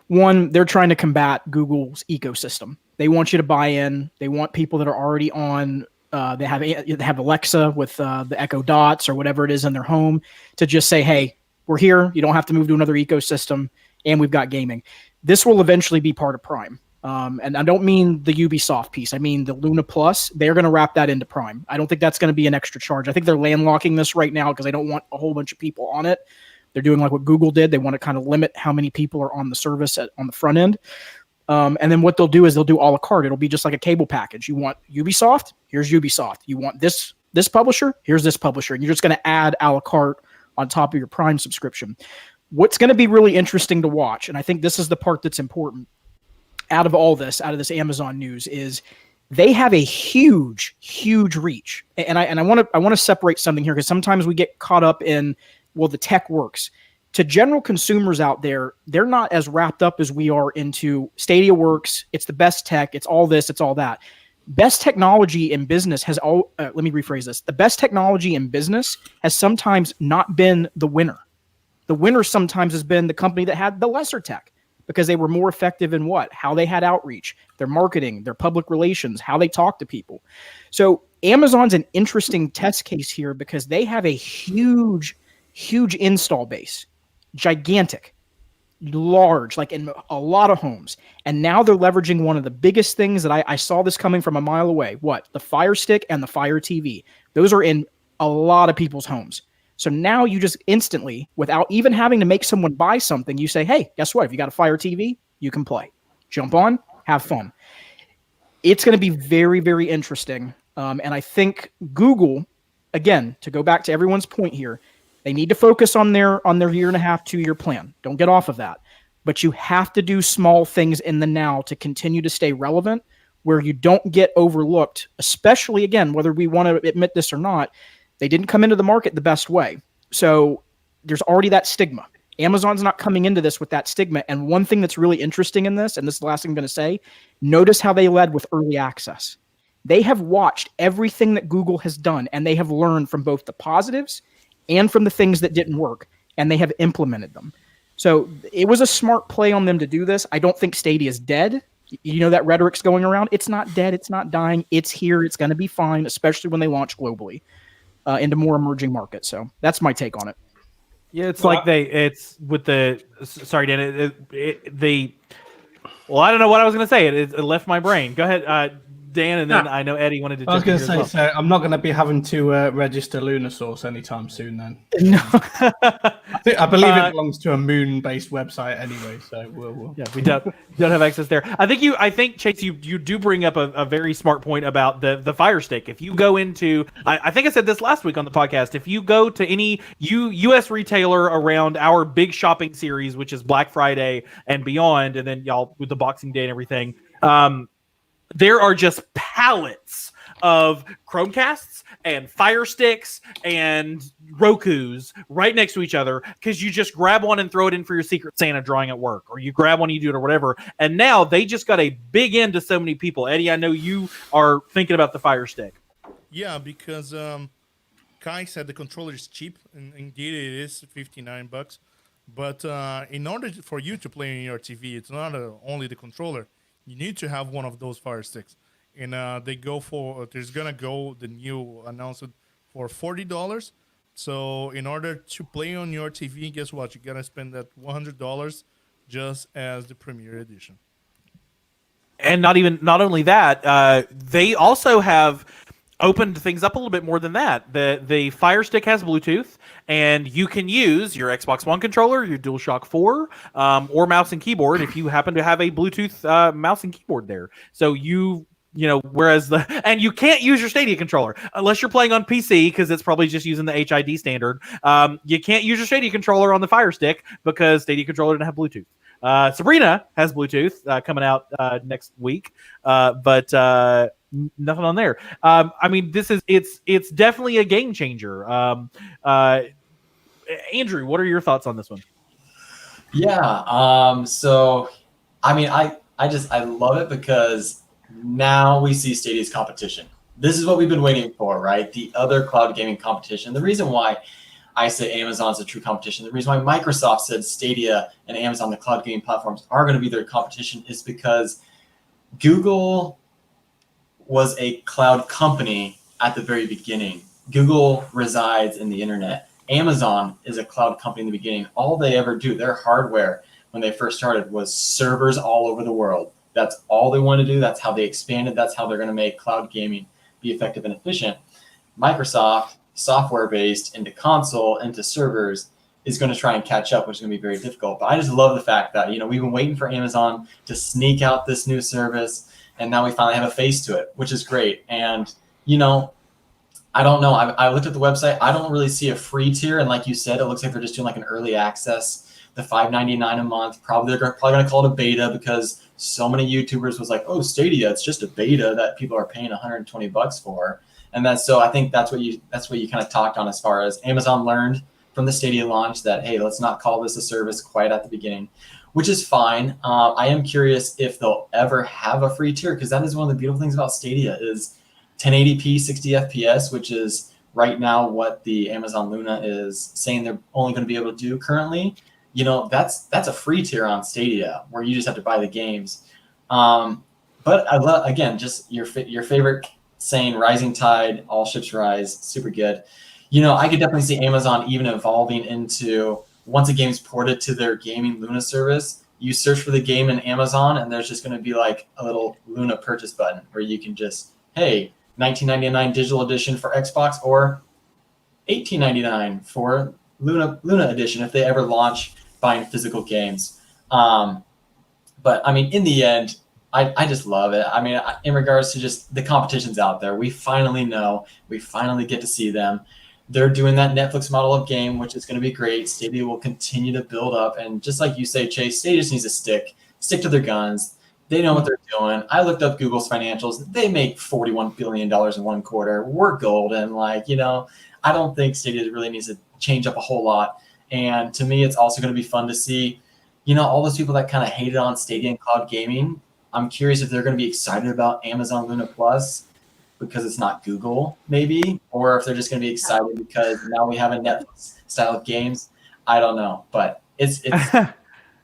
One, they're trying to combat Google's ecosystem. They want you to buy in. They want people that are already on. They have Alexa with the Echo Dots or whatever it is in their home to just say, "Hey, we're here. You don't have to move to another ecosystem, and we've got gaming." This will eventually be part of Prime. And I don't mean the Ubisoft piece. I mean the Luna Plus. They're going to wrap that into Prime. I don't think that's going to be an extra charge. I think they're landlocking this right now because they don't want a whole bunch of people on it. They're doing like what Google did. They want to kind of limit how many people are on the service on the front end. And then what they'll do is they'll do a la carte. It'll be just like a cable package. You want Ubisoft? Here's Ubisoft. You want this publisher? Here's this publisher. And you're just going to add a la carte on top of your Prime subscription. What's going to be really interesting to watch, and I think this is the part that's important, out of this Amazon news, is they have a huge reach. And I want to separate something here because sometimes we get caught up in, well, the tech works. To general consumers out there, they're not as wrapped up as we are into Stadia works. It's the best tech. It's all this. It's all that. Best technology in business let me rephrase this. The best technology in business has sometimes not been the winner. The winner sometimes has been the company that had the lesser tech, because they were more effective in how they had outreach, their marketing, their public relations, how they talk to people. So Amazon's an interesting test case here because they have a huge install base, gigantic, large, like in a lot of homes. And now they're leveraging one of the biggest things that I saw this coming from a mile away. The Fire Stick and the Fire TV. Those are in a lot of people's homes. So now you just instantly, without even having to make someone buy something, you say, hey, guess what? If you got a Fire TV, you can play. Jump on, have fun. It's going to be very, very interesting. And I think Google, again, to go back to everyone's point here, they need to focus on their 1.5, 2-year plan. Don't get off of that. But you have to do small things in the now to continue to stay relevant where you don't get overlooked, especially, again, whether we want to admit this or not. They didn't come into the market the best way. So there's already that stigma. Amazon's not coming into this with that stigma. And one thing that's really interesting in this, and this is the last thing I'm going to say, notice how they led with early access. They have watched everything that Google has done, and they have learned from both the positives and from the things that didn't work, and they have implemented them. So it was a smart play on them to do this. I don't think Stadia is dead. You know that rhetoric's going around. It's not dead. It's not dying. It's here. It's going to be fine, especially when they launch globally. Into more emerging markets. So that's my take on it.
Yeah, it's like it's with the, sorry, Dan, well, I don't know what I was going to say. It left my brain. Go ahead, Dan, and then I know Eddie wanted to.
I was going to say,
well.
so I'm not going to be having to register Lunar Source anytime soon. Then
No,
I believe it belongs to a moon-based website anyway. So we'll...
Yeah, we don't have access there. I think Chase, you do bring up a very smart point about the Fire Stick. If you go into, I think I said this last week on the podcast. If you go to any U.S. retailer around our big shopping series, which is Black Friday and beyond, and then y'all with the Boxing Day and everything. There are just pallets of Chromecasts and Fire Sticks and Rokus right next to each other because you just grab one and throw it in for your Secret Santa drawing at work, or you grab one, you do it, or whatever. And now they just got a big end to so many people. Eddie, I know you are thinking about the Fire Stick.
Yeah, because Kai said the controller is cheap, and indeed it is $59. But in order for you to play on your TV, it's not only the controller. You need to have one of those Fire Sticks, and there's gonna go the new announcement for $40. So in order to play on your TV, guess what? You gotta spend that $100 just as the Premier Edition.
And not only that, they also have opened things up a little bit more than that. The Fire Stick has Bluetooth, and you can use your Xbox One controller, your DualShock 4, or mouse and keyboard if you happen to have a Bluetooth mouse and keyboard there. So whereas and you can't use your Stadia controller unless you're playing on PC because it's probably just using the HID standard. You can't use your Stadia controller on the Fire Stick because Stadia controller doesn't have Bluetooth. Sabrina has Bluetooth coming out next week, but nothing on there. I mean, it's definitely a game changer. Andrew, what are your thoughts on this one?
Yeah. So, I mean, I love it because now we see Stadia's competition. This is what we've been waiting for, right? The other cloud gaming competition. The reason why I say Amazon's a true competition, the reason why Microsoft said Stadia and Amazon, the cloud gaming platforms, are going to be their competition is because Google was a cloud company at the very beginning. Google resides in the internet. Amazon is a cloud company in the beginning. All they ever do, their hardware when they first started was servers all over the world. That's all they want to do. That's how they expanded. That's how they're going to make cloud gaming be effective and efficient. Microsoft, software based into console, into servers, is going to try and catch up, which is going to be very difficult. But I just love the fact that, we've been waiting for Amazon to sneak out this new service, and now we finally have a face to it, which is great. And, I don't know. I looked at the website. I don't really see a free tier. And like you said, it looks like they're just doing like an early access, the $5.99 a month. They're probably going to call it a beta because so many YouTubers was like, oh, Stadia, it's just a beta that people are paying $120 for. And I think that's what you kind of talked on as far as Amazon learned from the Stadia launch that, hey, let's not call this a service quite at the beginning, which is fine. I am curious if they'll ever have a free tier, because that is one of the beautiful things about Stadia is 1080p 60 FPS, which is right now what the Amazon Luna is saying they're only going to be able to do currently. That's a free tier on Stadia where you just have to buy the games. But I love, again, just your favorite saying, rising tide, all ships rise, super good. I could definitely see Amazon even evolving into, once a game's ported to their gaming Luna service, you search for the game in Amazon and there's just going to be like a little Luna purchase button where you can just, hey, $19.99 digital edition for Xbox or $18.99 for Luna edition if they ever launch buying physical games. But I mean, in the end, I just love it. I mean, in regards to just the competitions out there, we finally know, we finally get to see them. They're doing that Netflix model of game, which is going to be great. Stadia will continue to build up. And just like you say, Chase, Stadia just needs to stick to their guns. They know what they're doing. I looked up Google's financials. They make $41 billion in one quarter. We're golden. I don't think Stadia really needs to change up a whole lot. And to me, it's also going to be fun to see, all those people that kind of hated on Stadia and cloud gaming. I'm curious if they're going to be excited about Amazon Luna Plus because it's not Google, maybe, or if they're just going to be excited because now we have a Netflix style of games. I don't know, but it's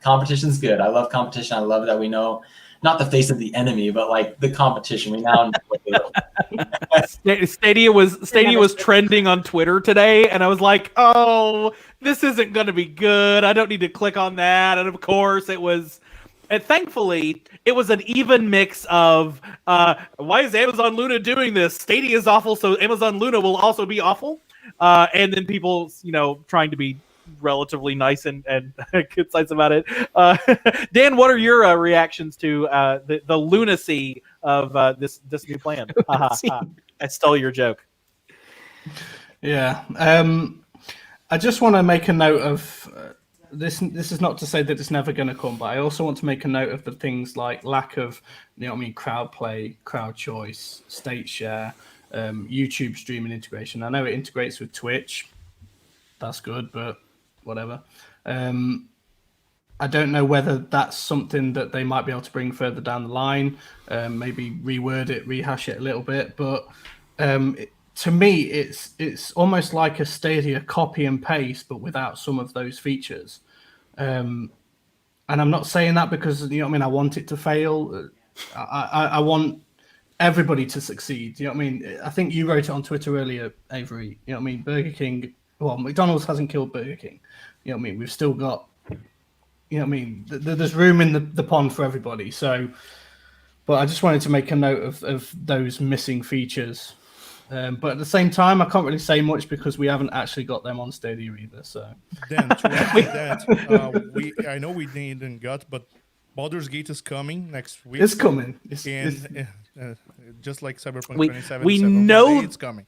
competition's good. I love competition. I love that we know not the face of the enemy, but like the competition. We now know.
Stadia was trending on Twitter today, and I was like, "Oh, this isn't going to be good. I don't need to click on that." And of course, it was. And thankfully, it was an even mix of why is Amazon Luna doing this? Stadia is awful, so Amazon Luna will also be awful. And then people, trying to be relatively nice and concise about it. Dan, what are your reactions to the lunacy of this new plan? I stole your joke.
Yeah. I just want to make a note of this. This is not to say that it's never going to come, but I also want to make a note of the things like lack of, crowd play, crowd choice, state share, YouTube streaming integration. I know it integrates with Twitch. That's good, but whatever. I don't know whether that's something that they might be able to bring further down the line, maybe reword it, rehash it a little bit. But to me, it's almost like a Stadia copy and paste, but without some of those features. And I'm not saying that because I want it to fail. I want everybody to succeed. I think you wrote it on Twitter earlier, Avery. Burger King. Well, McDonald's hasn't killed Burger King. We've still got. There's room in the pond for everybody. So, but I just wanted to make a note of those missing features. But at the same time, I can't really say much because we haven't actually got them on Stadia either. So
then to add to that, I know we didn't got, but Baldur's Gate is coming next week.
It's coming.
Just like Cyberpunk 2077,
we know
it's coming.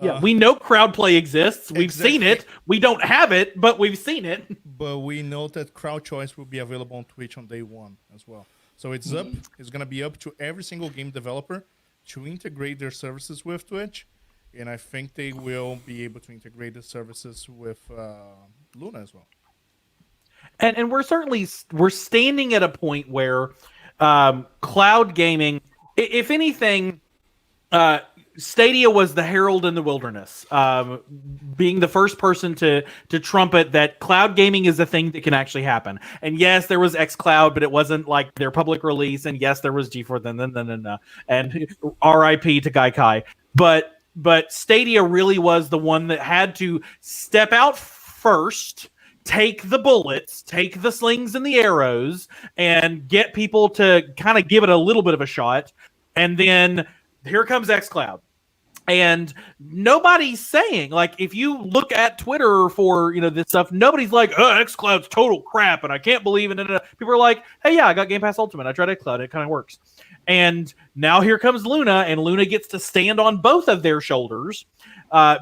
Yeah, we know crowd play exists. We've seen it. We don't have it, but we've seen it.
But we know that crowd choice will be available on Twitch on day one as well. So it's up. It's going to be up to every single game developer to integrate their services with Twitch. And I think they will be able to integrate the services with Luna as well.
And we're standing at a point where cloud gaming, if anything, Stadia was the herald in the wilderness, being the first person to trumpet that cloud gaming is a thing that can actually happen. And yes, there was xCloud, but it wasn't like their public release. And yes, there was GeForce, and RIP to Gaikai. But Stadia really was the one that had to step out first, take the bullets, take the slings and the arrows, and get people to kind of give it a little bit of a shot. And then here comes xCloud. And nobody's saying, like, if you look at Twitter for, this stuff, nobody's like, xCloud's total crap and I can't believe it. People are like, hey, yeah, I got Game Pass Ultimate. I tried xCloud. It kind of works. And now here comes Luna, and Luna gets to stand on both of their shoulders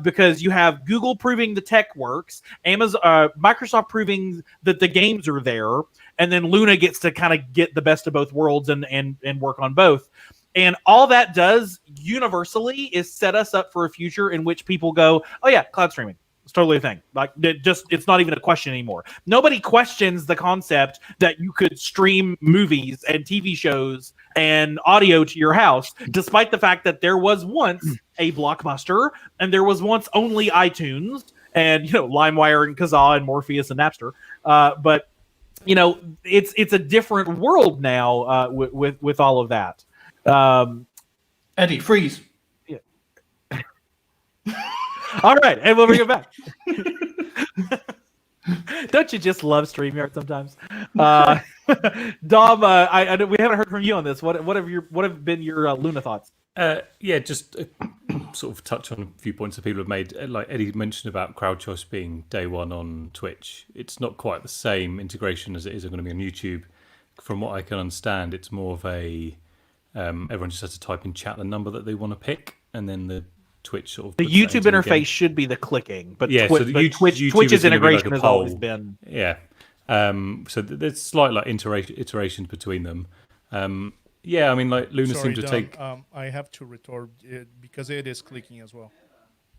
because you have Google proving the tech works, Microsoft proving that the games are there, and then Luna gets to kind of get the best of both worlds and work on both. And all that does universally is set us up for a future in which people go, oh yeah, cloud streaming. It's totally a thing. Like it's not even a question anymore. Nobody questions the concept that you could stream movies and TV shows and audio to your house, despite the fact that there was once a Blockbuster and there was once only iTunes and, LimeWire and Kazaa and Morpheus and Napster. But it's a different world now with all of that.
Eddie, freeze.
Yeah. All right, and we'll bring it back. Don't you just love StreamYard sometimes? Dom, I we haven't heard from you on this. What have been your Luna thoughts?
Just sort of touch on a few points that people have made. Like Eddie mentioned about crowd choice being day one on Twitch. It's not quite the same integration as it is going to be on YouTube. From what I can understand, it's more of a everyone just has to type in chat the number that they want to pick, and then the Twitch sort of
the YouTube interface should be the clicking, but
yeah, so the
Twitch's integration has always been
so there's slight iterations between them. I mean, like Luna seemed to take.
I have to retort because it is clicking as well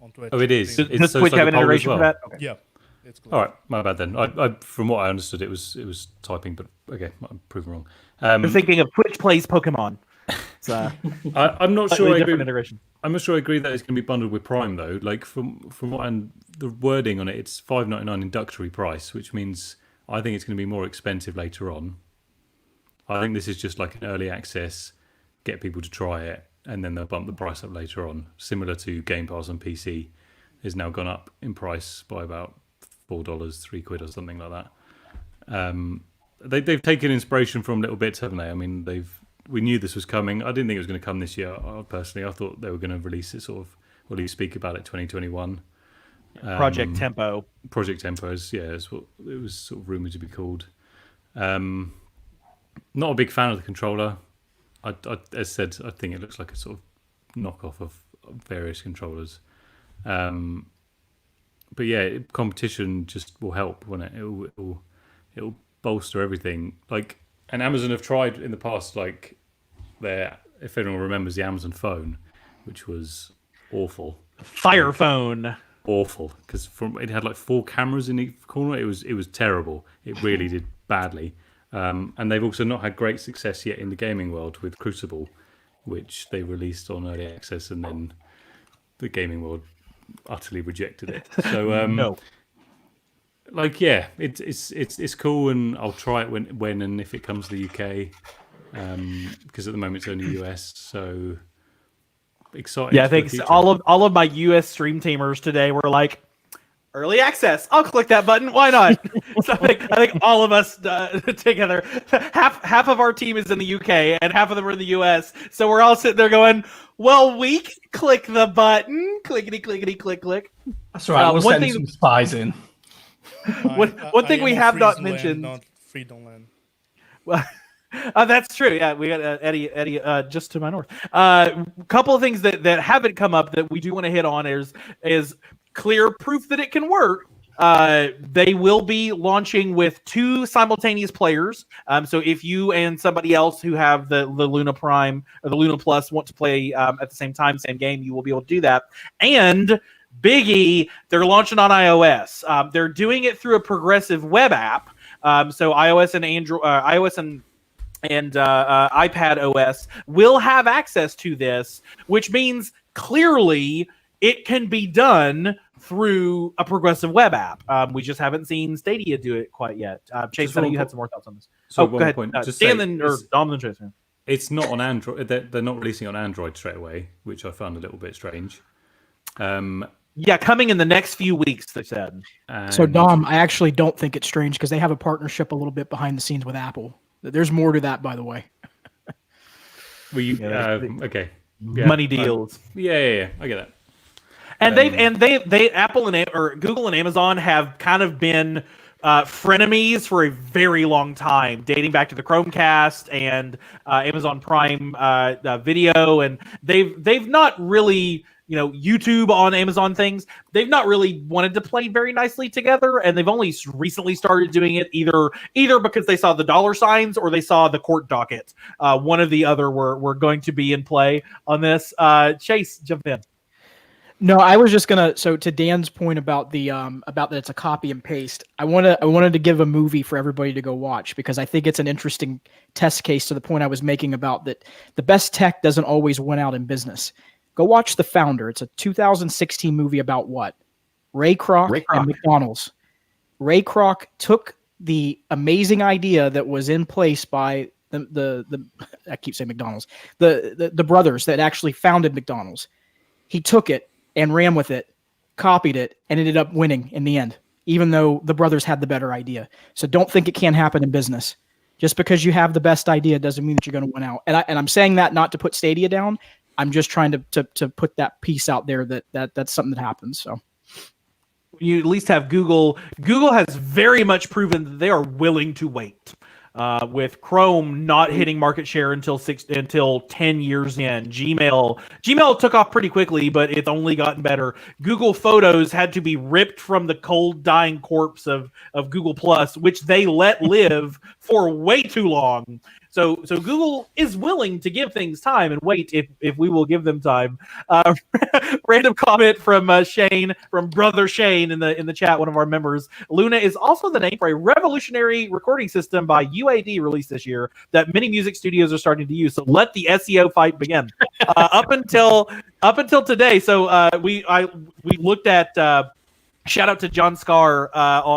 on Twitch.
Oh, it is.
Does Twitch have an integration for that?
Okay. Yeah. It's clicking.
All right, my bad then. I from what I understood, it was typing, but okay, I'm proven wrong.
You're thinking of Twitch plays Pokemon.
I'm not sure.
Integration.
I'm not sure I agree that it's going to be bundled with Prime though. Like from what the wording on it, it's $5.99 introductory price, which means I think it's going to be more expensive later on. I think this is just like an early access, get people to try it, and then they'll bump the price up later on. Similar to Game Pass on PC, has now gone up in price by about $4, £3 or something like that. They've taken inspiration from little bits, haven't they? I mean, we knew this was coming. I didn't think it was going to come this year. Personally, I thought they were going to release it or at least speak about it 2021.
Project Tempo.
Project Tempo is what it was sort of rumored to be called. Not a big fan of the controller. As said, I think it looks like a sort of knockoff of various controllers. But yeah, competition just will help, won't it? It'll bolster everything. And Amazon have tried in the past, if anyone remembers the Amazon phone, which was awful.
Fire phone.
Awful, because it had 4 cameras in each corner. It was terrible. It really did badly. And they've also not had great success yet in the gaming world with Crucible, which they released on early access, and then the gaming world utterly rejected it. So
no.
It's cool, and I'll try it when and if it comes to the UK, because at the moment it's only US. So exciting.
Yeah, I think all of my US stream teamers today were like, early access. I'll click that button. Why not? So I think all of us together, half of our team is in the UK and half of them are in the US. So we're all sitting there going, well, we can click the button. Clickety, clickety, click, click.
That's right. We'll send some spies in.
One thing we have not mentioned.
Not Freedom Land.
Well, that's true. Yeah, we got Eddie just to my north. Couple of things that haven't come up that we do want to hit on is clear proof that it can work. They will be launching with 2 simultaneous players. So if you and somebody else who have the Luna Prime or the Luna Plus want to play at the same time, same game, you will be able to do that. And Biggie, they're launching on iOS. They're doing it through a progressive web app. So iOS and Android, iOS and iPad OS will have access to this, which means clearly it can be done through a progressive web app. We just haven't seen Stadia do it quite yet. Chase, I know you had some more thoughts on this.
So
go ahead. Dan or Dom and Chase.
It's not on Android. They're not releasing on Android straight away, which I found a little bit strange.
Yeah, coming in the next few weeks, they said.
So, Dom, I actually don't think it's strange because they have a partnership a little bit behind the scenes with Apple. There's more to that, by the way.
Okay. Yeah,
money deals.
Yeah, I get that.
And they Apple or Google and Amazon have kind of been frenemies for a very long time, dating back to the Chromecast and Amazon Prime Video, and they've not really, YouTube on Amazon things, they've not really wanted to play very nicely together, and they've only recently started doing it either because they saw the dollar signs or they saw the court docket. One or the other were going to be in play on this. Chase, jump in.
No, I was just gonna. So to Dan's point about the about that it's a copy and paste. I wanted to give a movie for everybody to go watch because I think it's an interesting test case to the point I was making about that the best tech doesn't always win out in business. Go watch The Founder. It's a 2016 movie about what? Ray Kroc and McDonald's. Ray Kroc took the amazing idea that was in place by the I keep saying McDonald's, the brothers that actually founded McDonald's. He took it and ran with it, copied it, and ended up winning in the end, even though the brothers had the better idea. So don't think it can't happen in business. Just because you have the best idea doesn't mean that you're going to win out. And I'm saying that not to put Stadia down. I'm just trying to put that piece out there that's something that happens. So
you at least have Google. Google has very much proven that they are willing to wait. With Chrome not hitting market share until 10 years in. Gmail took off pretty quickly, but it's only gotten better. Google Photos had to be ripped from the cold dying corpse of Google Plus, which they let live for way too long. So Google is willing to give things time and wait if we will give them time. Random comment from Shane, from Brother Shane in the chat, one of our members. Luna is also the name for a revolutionary recording system by UAD released this year that many music studios are starting to use. So let the SEO fight begin. Up until today. So we looked at. Shout out to John Scar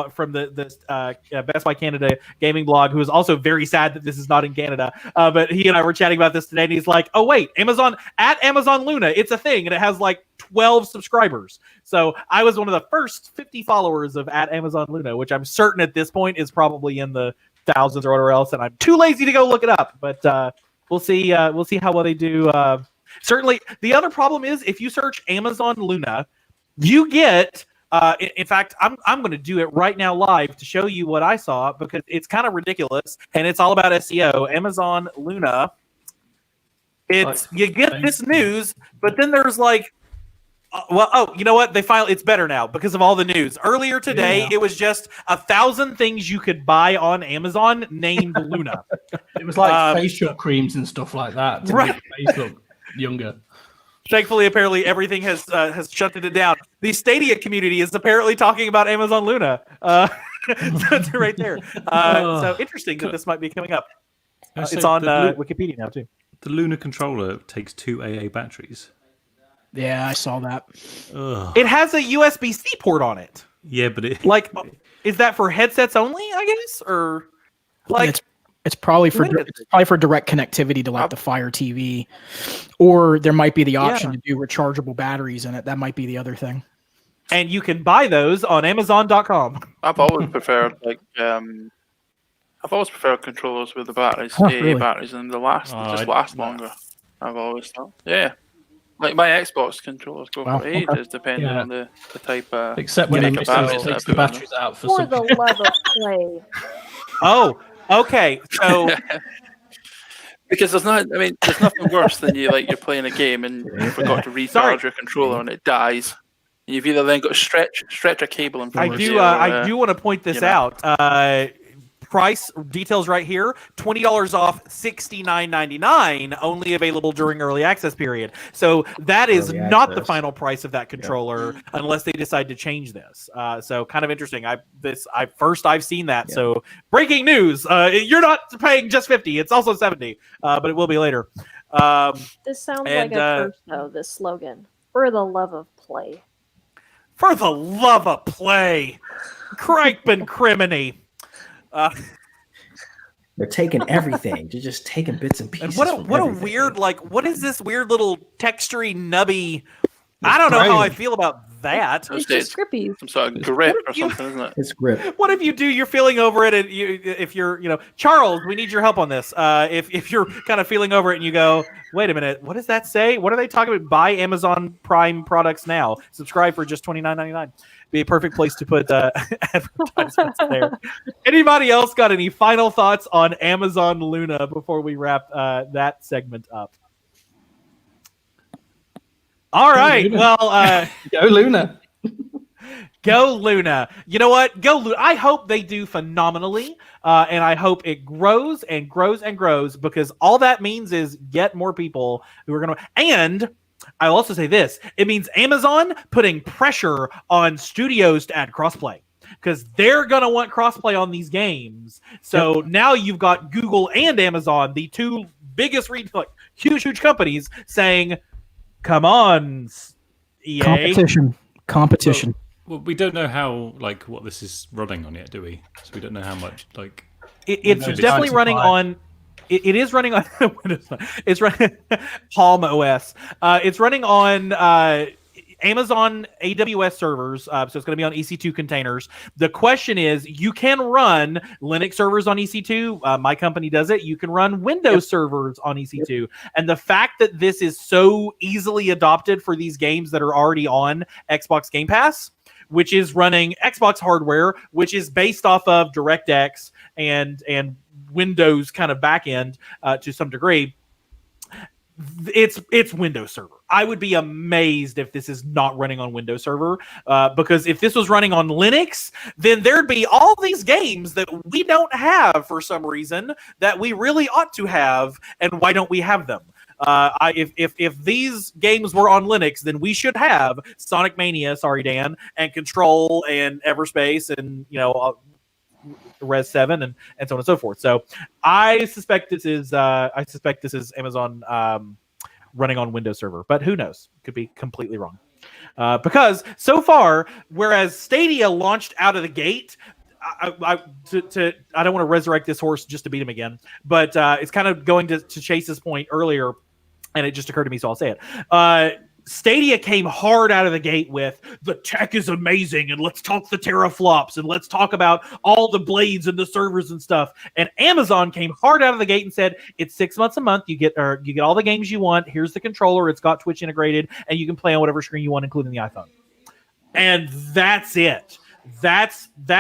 from the Best Buy Canada gaming blog, who is also very sad that this is not in Canada. But he and I were chatting about this today, and he's like, "Oh wait, Amazon Luna, it's a thing, and it has like 12 subscribers." So I was one of the first 50 followers of @Amazon Luna, which I'm certain at this point is probably in the thousands or whatever else, and I'm too lazy to go look it up. But we'll see how well they do. Certainly, the other problem is if you search Amazon Luna, you get. In fact, I'm going to do it right now live to show you what I saw because it's kind of ridiculous and it's all about SEO. Amazon Luna. You get this news, but then there's like, you know what? It's better now because of all the news. Earlier today, It was just 1,000 things you could buy on Amazon named Luna.
It was like facial creams and stuff like that to make your face look younger.
Thankfully, apparently, everything has shutted it down. The Stadia community is apparently talking about Amazon Luna. So it's right there. So interesting that this might be coming up. It's on Wikipedia now, too.
The Luna controller takes 2 AA batteries.
Yeah, I saw that.
Ugh.
It has a USB-C port on it.
Yeah, but
is that for headsets only, I guess? Or like...
It's probably for direct connectivity to like the Fire TV, or there might be the option to do rechargeable batteries in it. That might be the other thing.
And you can buy those on Amazon.com.
I've always preferred controllers with the batteries, AA batteries, and they last longer. I've always thought, like my Xbox controllers go for ages, depending on the type.
Except when it takes the batteries out for
the love of play.
Oh. Okay, so
because there's nothing worse than you're playing a game and you forgot to recharge your controller and it dies. You've either then got to stretch a cable in front of you.
I do want to point this out. price details right here: $20 off, $69.99, only available during early access period. So that is
Early
not the
access.
final price of that controller unless they decide to change this. So kind of interesting. I've seen that.
Yeah.
So breaking news: you're not paying just $50; it's also $70, but it will be later.
This sounds
And,
like a curse, though, this slogan. For the love of play.
For the love of play, cripe and criminy.
They're taking everything. They're just taking bits and pieces.
And what a
everything.
weird, like, what is this weird little textury nubby? I don't know how I feel about that.
It's just grippy.
Some sort of grip or something, isn't it?
It's grip.
What if you're feeling over it, and if you're, Charles, we need your help on this. If you're kind of feeling over it and you go, wait a minute, what does that say? What are they talking about? Buy Amazon Prime products now. Subscribe for just $29.99. Be a perfect place to put advertisements there. Anybody else got any final thoughts on Amazon Luna before we wrap that segment up? All right. Well,
Go Luna.
Go Luna. You know what? Go Luna. I hope they do phenomenally, and I hope it grows and grows and grows, because all that means is get more people who are going to. And I'll also say this: it means Amazon putting pressure on studios to add crossplay, because they're going to want crossplay on these games. So now you've got Google and Amazon, the two biggest huge companies, saying, come on, EA.
Competition.
Well, we don't know how what this is running on yet, do we? So we don't know how much
It's definitely running on. It is running on Windows. It's running Palm OS. It's running on Amazon AWS servers, so it's going to be on EC2 containers. The question is, you can run Linux servers on EC2. My company does it. You can run Windows servers on EC2. And the fact that this is so easily adopted for these games that are already on Xbox Game Pass, which is running Xbox hardware, which is based off of DirectX and Windows kind of backend to some degree. It's Windows Server. I would be amazed if this is not running on Windows Server, because if this was running on Linux, then there'd be all these games that we don't have for some reason that we really ought to have, and why don't we have them? If these games were on Linux, then we should have Sonic Mania, sorry Dan, and Control and Everspace and Res 7 and so on and so forth. So I suspect this is Amazon running on Windows Server, but who knows? Could be completely wrong. Because so far, whereas Stadia launched out of the gate, I don't want to resurrect this horse just to beat him again, but it's kind of going to chase this point earlier, and it just occurred to me, so I'll say it. Stadia came hard out of the gate with the tech is amazing, and let's talk the teraflops, and let's talk about all the blades and the servers and stuff. And Amazon came hard out of the gate and said, it's 6 months a month. You get all the games you want. Here's the controller. It's got Twitch integrated, and you can play on whatever screen you want, including the iPhone. And that's it. That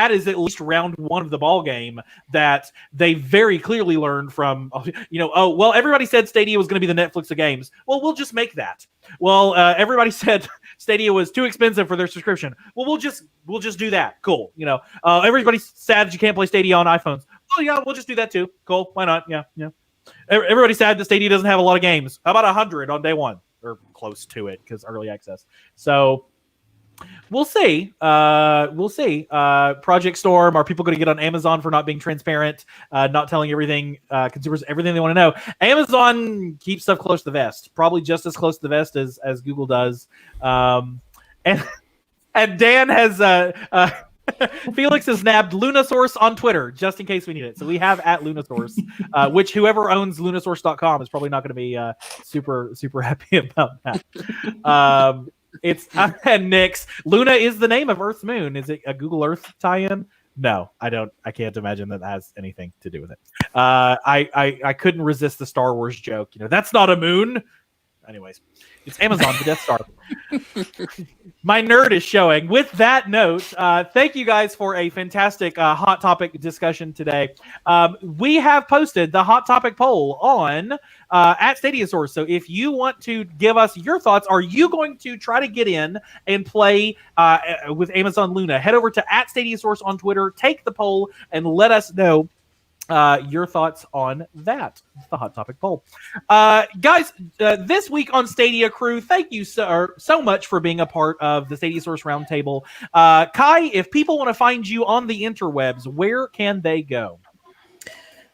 is at least round one of the ball game that they very clearly learned from. Everybody said Stadia was going to be the Netflix of games. Well, we'll just make that. Well, everybody said Stadia was too expensive for their subscription. Well, we'll just do that. Cool. Everybody's sad that you can't play Stadia on iPhones. Oh yeah, we'll just do that too. Cool. Why not? Yeah. Everybody's sad that Stadia doesn't have a lot of games. How about 100 on day one or close to it because early access. So. We'll see. Project Storm. Are people going to get on Amazon for not being transparent, not telling consumers everything they want to know? Amazon keeps stuff close to the vest, probably just as close to the vest as Google does. And Dan has Felix has nabbed Lunasource on Twitter just in case we need it. So we have at Lunasource, which whoever owns Lunasource.com is probably not going to be super happy about that. It's and Nix. Luna is the name of Earth's moon. Is it a Google Earth tie-in? No, I don't. I can't imagine that has anything to do with it. I couldn't resist the Star Wars joke. That's not a moon. Anyways, it's Amazon, the Death Star. My nerd is showing. With that note, thank you guys for a fantastic hot topic discussion today. We have posted the hot topic poll on at Stadia Source. So if you want to give us your thoughts, are you going to try to get in and play with Amazon Luna? Head over to at Stadia Source on Twitter, take the poll, and let us know your thoughts on that. It's the hot topic poll. Guys, this week on Stadia Crew, thank you so much for being a part of the Stadia Source Roundtable. Kai, if people want to find you on the interwebs, where can they go?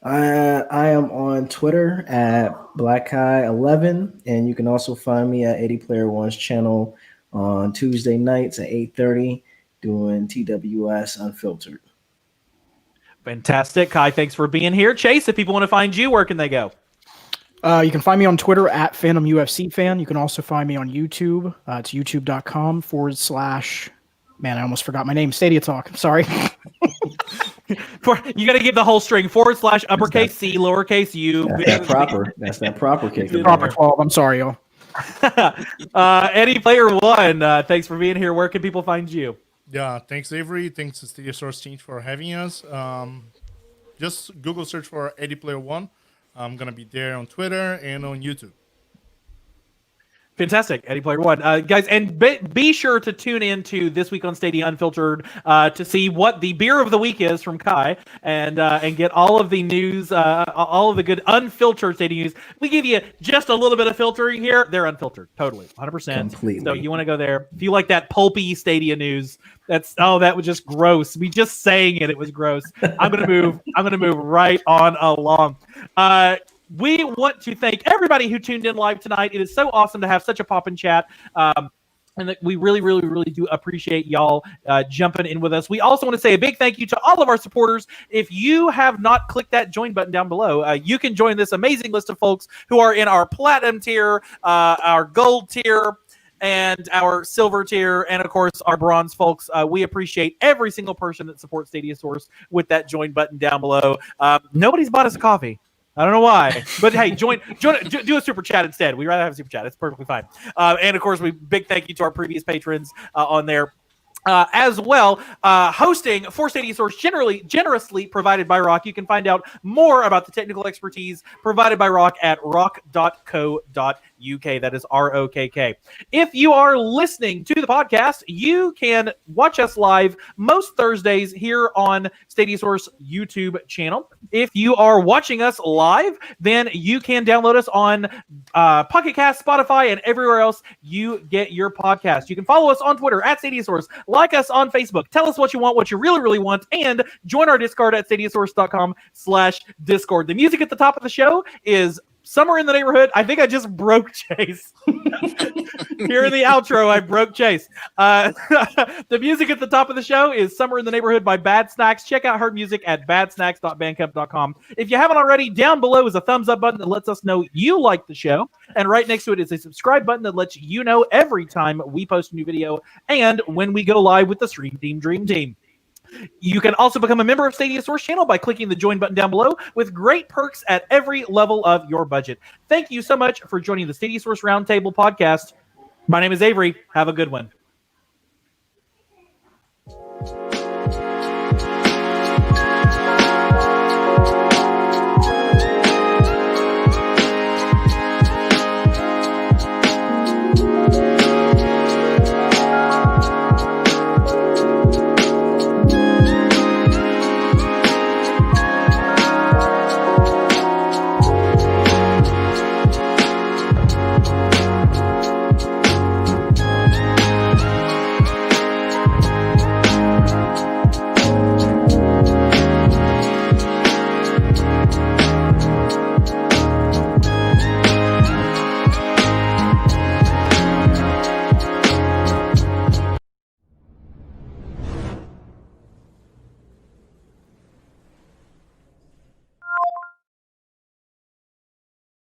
I am on Twitter at BlackEye11, and you can also find me at 80 Player One's channel on Tuesday nights at 8:30 doing TWS Unfiltered.
Fantastic. Kai, thanks for being here. Chase, if people want to find you, where can they go?
You can find me on Twitter at Phantom UFC Fan. You can also find me on YouTube. It's youtube.com/ man, I almost forgot my name. Stadia Talk. Sorry.
You got to give the whole string / uppercase C, lowercase u.
That's that proper kick.
The proper 12. I'm sorry, y'all.
Eddie Player One, thanks for being here. Where can people find you?
Yeah, thanks Avery. Thanks to Stadia Source team for having us. Just Google search for Eddie Player One. I'm gonna be there on Twitter and on YouTube.
Fantastic, Eddie Player One, guys, and be sure to tune in to This Week on Stadia Unfiltered to see what the beer of the week is from Kai, and get all of the news, all of the good unfiltered Stadia news. We give you just a little bit of filtering here; they're unfiltered, totally, 100%.
Completely.
So you want to go there if you like that pulpy Stadia news. That was just gross. Me just saying it was gross. I'm gonna move right on along. We want to thank everybody who tuned in live tonight. It is so awesome to have such a pop-in chat. And that we really, really, really do appreciate y'all jumping in with us. We also want to say a big thank you to all of our supporters. If you have not clicked that join button down below, you can join this amazing list of folks who are in our platinum tier, our gold tier, and our silver tier, and of course our bronze folks. We appreciate every single person that supports Stadia Source with that join button down below. Nobody's bought us a coffee. I don't know why, but hey, do a super chat instead. We'd rather have a super chat. It's perfectly fine. And of course, big thank you to our previous patrons on there. As well, hosting for Stadia Source generously provided by Rock. You can find out more about the technical expertise provided by Rock at rock.co.uk. That is ROKK. If you are listening to the podcast, you can watch us live most Thursdays here on Stadia Source YouTube channel. If you are watching us live, then you can download us on Pocket Cast, Spotify, and everywhere else you get your podcast. You can follow us on Twitter at Stadia Source. Like us on Facebook. Tell us what you want, what you really, really want, and join our Discord at stadiasource.com/Discord. The music at the top of the show is Somewhere in the Neighborhood. I think I just broke Chase. Here in the outro, I broke Chase. The music at the top of the show is Somewhere in the Neighborhood by Bad Snacks. Check out her music at badsnacks.bandcamp.com. If you haven't already, down below is a thumbs up button that lets us know you like the show. And right next to it is a subscribe button that lets you know every time we post a new video and when we go live with the Stream Team Dream Team. You can also become a member of Stadia Source channel by clicking the join button down below with great perks at every level of your budget. Thank you so much for joining the Stadia Source Roundtable podcast. My name is Avery. Have a good one.